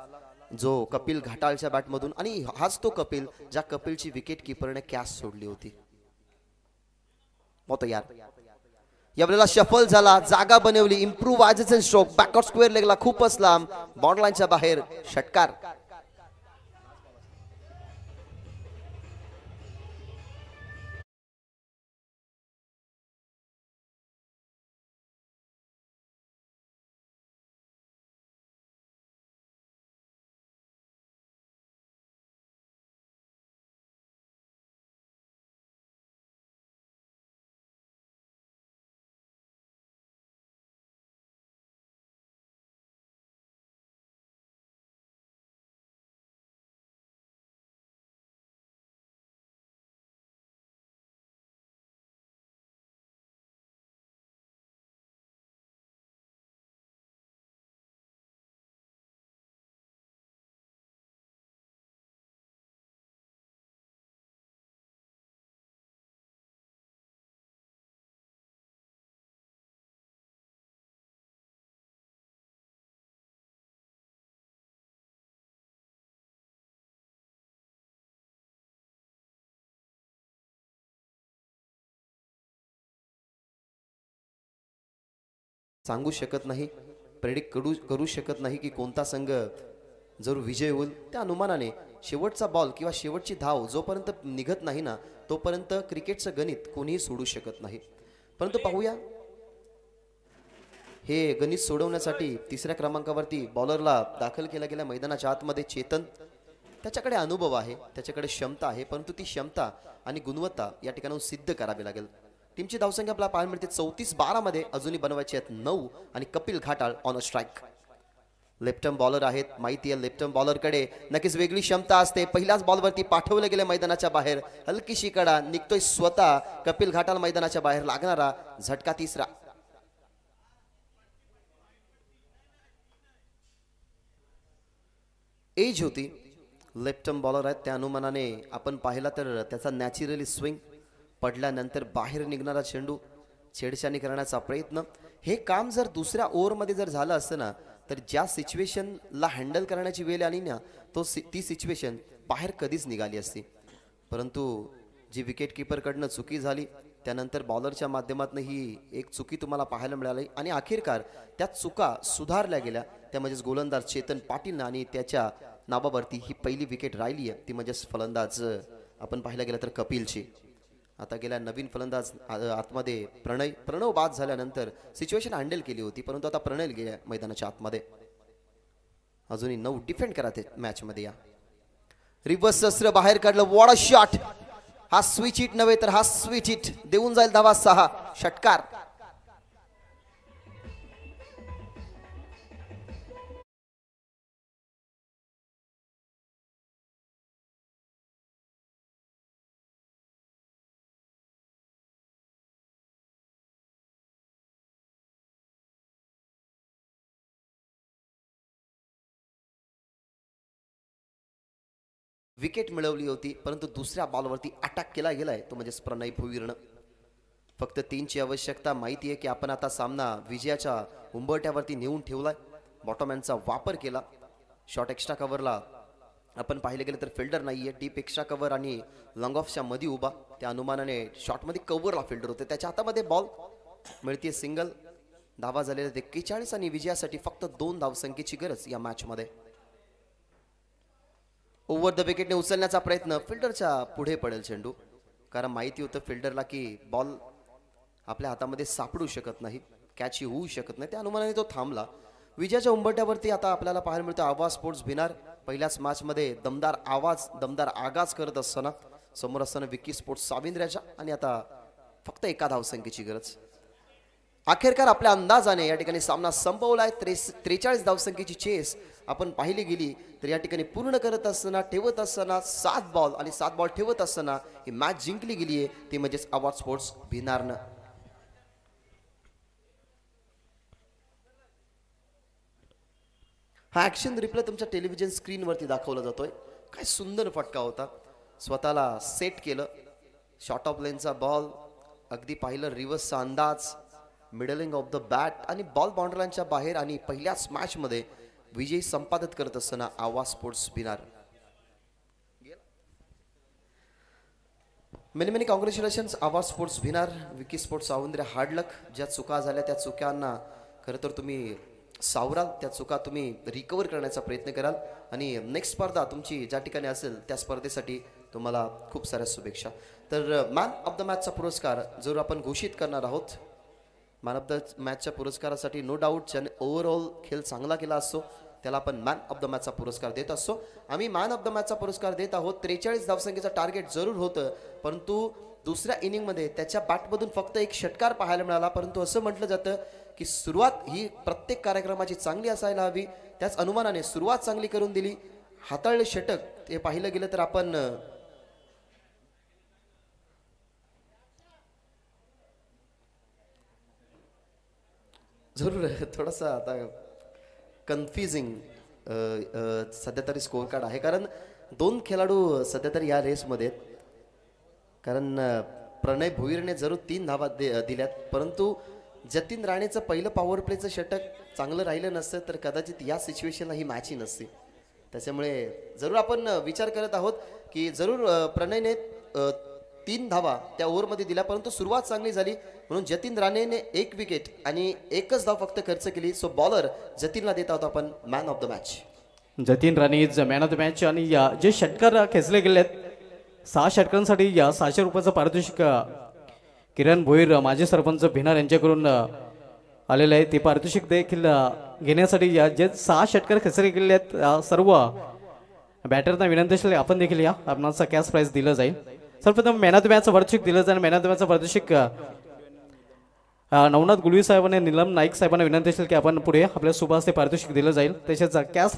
जो कपिल घाटाळच्या बॅटमधून, आणि हाच तो कपिल ज्या कपिलची विकेट किपरने कॅच सोडली होती. होतो यार. यावेळेला शफल झाला, जागा बनवली, इम्प्रूव्ह वाजेसन स्ट्रोक, बॅकआउट स्क्वेअर लेगला खूपच लांब, बॉन्ड लाईनच्या बाहेर, षटकार. सांगू शकत नाही, प्रेडिक्ट करू शकत नाही की कोणता संघ जरूर विजय होईल. त्या अनुमानाने शेवटचा बॉल किंवा शेवटची धाव जोपर्यंत निघत नाही ना तोपर्यंत क्रिकेटचं गणित कोणीही सोडू शकत नाही. परंतु पाहूया, हे गणित सोडवण्यासाठी 3ऱ्या क्रमांकावरती बॉलरला दाखल केला गेला मैदानाच्या आतमध्ये चेतन. त्याच्याकडे अनुभव आहे, त्याच्याकडे क्षमता आहे, परंतु ती क्षमता आणि गुणवत्ता या ठिकाणी सिद्ध करावी लागेल. टीमची धावसंख्या आपल्याला पाहायला मिळते 34-12 मध्ये, अजूनही बनवायचे आहेत 9, आणि Kapil Ghatal on a strike. Left arm bowler आहेत, माहिती आहे लेफ्ट आर्म बॉलरकडे नक्कीच वेगळी क्षमता असते. पहिल्याच बॉलवरती पाठवले गेले मैदानाच्या बाहेर, हलकीशी कडा निघतोय स्वतः कपिल घाटाळ मैदानाच्या बाहेर. लागणारा झटका 3रा. एज होती, लेफ्ट आर्म बॉलर आहेत, त्या अनुमानाने आपण पाहिला तर त्याचा नॅचरली स्विंग, पडल्यानंतर बाहेर निघणारा चेंडू, छेडछाणी करण्याचा प्रयत्न. हे काम जर दुसऱ्या ओव्हरमध्ये जर झालं असतं ना तर ज्या सिच्युएशनला हँडल करण्याची वेळ आली ना ती सिच्युएशन बाहेर कधीच निघाली असती. परंतु जी विकेट किपरकडनं चुकी झाली त्यानंतर बॉलरच्या माध्यमातून ही एक चुकी तुम्हाला पाहायला मिळाली, आणि अखेरकार त्या चुका सुधारल्या गेल्या. त्या म्हणजेच गोलंदाज चेतन पाटील आणि त्याच्या नावावरती ही पहिली विकेट राहिली आहे, ती म्हणजेच फलंदाज आपण पाहायला गेलं तर कपिलची. आता गेल्या नवीन फलंदाज आतमध्ये प्रणव बाद झाल्यानंतर सिच्युएशन हँडल केली होती, परंतु आता प्रणय गेल्या मैदानाच्या आतमध्ये. अजूनही 9 डिफेंड करत आहेत मॅच मध्ये. या रिव्हर्स शस्त्र बाहेर काढलं, वॉट अ शॉट. हा स्विच हिट नव्हे तर हा स्विच हिट, देऊन जाईल धावा 6, षटकार. विकेट मिळवली होती, परंतु दुसऱ्या बॉलवरती अटॅक केला गेलाय, तो म्हणजे प्रणय भुईरनं. फक्त 3ची आवश्यकता. माहिती आहे की आपण आता सामना विजयाच्या उंबरठ्यावरती नेऊन ठेवलाय. बॉटमॅनचा वापर केला. शॉर्ट एक्स्ट्रा कव्हरला आपण पाहिले गेले तर फिल्डर नाहीये, डीप एक्स्ट्रा कव्हर आणि लॉंग ऑफच्या मध्ये उभा. त्या अनुमानाने शॉटमध्ये कव्हरला फिल्डर होते, त्याच्या हातामध्ये बॉल मिळते सिंगल. धावा झालेले 41 आणि विजयासाठी फक्त 2 धावसंख्येची गरज या मॅच मध्ये. ओव्हर द विकेटने उचलण्याचा प्रयत्न, फिल्डरच्या पुढे पडेल चेंडू, कारण माहिती होतं फिल्डरला की बॉल आपल्या हातामध्ये सापडू शकत नाही, कॅच होऊ शकत नाही. त्या अनुमानाने तो थांबला. विजयाच्या उंबरठ्यावरती आता आपल्याला पाहायला मिळतं आवाज स्पोर्ट्स भिनार. पहिल्याच मॅच मध्ये दमदार आगाज करत असताना समोर असताना विकी स्पोर्ट्स साविंद्र्याच्या, आणि आता फक्त 1 धावसंख्येची गरज. अखेरकार आपल्या अंदाजाने या ठिकाणी सामना संपवलाय. 43 धावसंख्येची चेस आपण पाहिली गेली तर या ठिकाणी पूर्ण करत असताना, ठेवत असताना 7 बॉल आणि 7 बॉल ठेवत असताना ही मॅच जिंकली गेली आहे, ती म्हणजेच आवाज स्पोर्ट्स भिनारनं. हा ऍक्शन रिप्ले तुमच्या टेलिव्हिजन स्क्रीनवरती दाखवला जातोय. काय सुंदर फटका होता. स्वतःला सेट केलं. शॉर्ट ऑफ लेनचा बॉल, अगदी पाहिलं रिव्हर्सचा अंदाज, मिडलिंग ऑफ द बॅट आणि बॉल बाउंड्रीलाईनच्या बाहेर आणि पहिल्याच मॅचमध्ये विजयी संपादित करत असताना आवाज sports Bhinar. Many many congratulations आवाज sports Bhinar, Vicky sports औंधरे. Hard लक. ज्या चुका झाल्या त्या चुकांना खरं तर तुम्ही सावराल, त्या चुका तुम्ही रिकवर करण्याचा प्रयत्न कराल आणि नेक्स्ट स्पर्धा तुमची ज्या ठिकाणी असेल त्या स्पर्धेसाठी तुम्हाला खूप साऱ्या शुभेच्छा. तर मॅन ऑफ द मॅचचा पुरस्कार जरूर आपण घोषित करणार आहोत. मॅन ऑफ द मॅचच्या पुरस्कारासाठी नो डाऊट ज्याने ओव्हरऑल खेळ चांगला केला असतो त्याला आपण मॅन ऑफ द मॅचचा पुरस्कार देत असतो. आम्ही मॅन ऑफ द मॅचचा पुरस्कार देत आहोत. 43 धावसंख्येचं टार्गेट जरूर होतं, परंतु दुसऱ्या इनिंगमध्ये त्याच्या बॅटमधून फक्त एक षटकार पाहायला मिळाला. परंतु असं म्हटलं जातं की सुरुवात ही प्रत्येक कार्यक्रमाची चांगली असायला हवी. त्याच अनुमानाने सुरुवात चांगली करून दिली. हाताळले षटक ते पाहिलं गेलं तर आपण जरूर थोडासा आता कन्फ्युजिंग सध्या तरी स्कोअर कार्ड आहे, कारण दोन खेळाडू सध्या तरी या रेसमध्ये आहेत. कारण प्रणय भुईरने जरूर 3 धावा दिल्यात, परंतु जतीन राणेचं पहिलं पॉवर प्लेचं षटक चांगलं राहिलं नसतं तर कदाचित या सिच्युएशनला ही मॅच ही नसते. त्याच्यामुळे जरूर आपण विचार करत आहोत की जरूर प्रणयने 3 धावा त्या ओव्हरमध्ये दिल्या, परंतु सुरुवात चांगली झाली म्हणून जतीन राणेने 1 विकेट आणि 1च धाव फक्त खर्च केली. सो बॉलर जतीनला देत आहोत आपण man of the match. Jatin Rane is man of the match. आणि या जे षटकार खेचले गेले आहेत 6 षटकांसाठी या 600 रुपयाचं पारितोषिक किरण भोईर माजी सरपंच भिनार यांच्याकडून आलेलं आहे. ते पारितोषिक देखील घेण्यासाठी या जे 6 षटकार खेचले गेले आहेत सर्व बॅटरना विनंती असेल आपण देखील या आपणाचा कॅश प्राइज दिलं जाईल. सर्वप्रथम मॅन ऑफ द मॅचचं पारितोषिक दिलं जाईल. मॅन ऑफ द मॅचचं पारितोषिक नवनाथ गुळवी साहेबांनी नीलम नाईक साहेबांना विनंती असेल की आपण पुढे आपल्या सुभाष ते पारितोषिक दिलं जाईल. तसेच कॅश प्राइज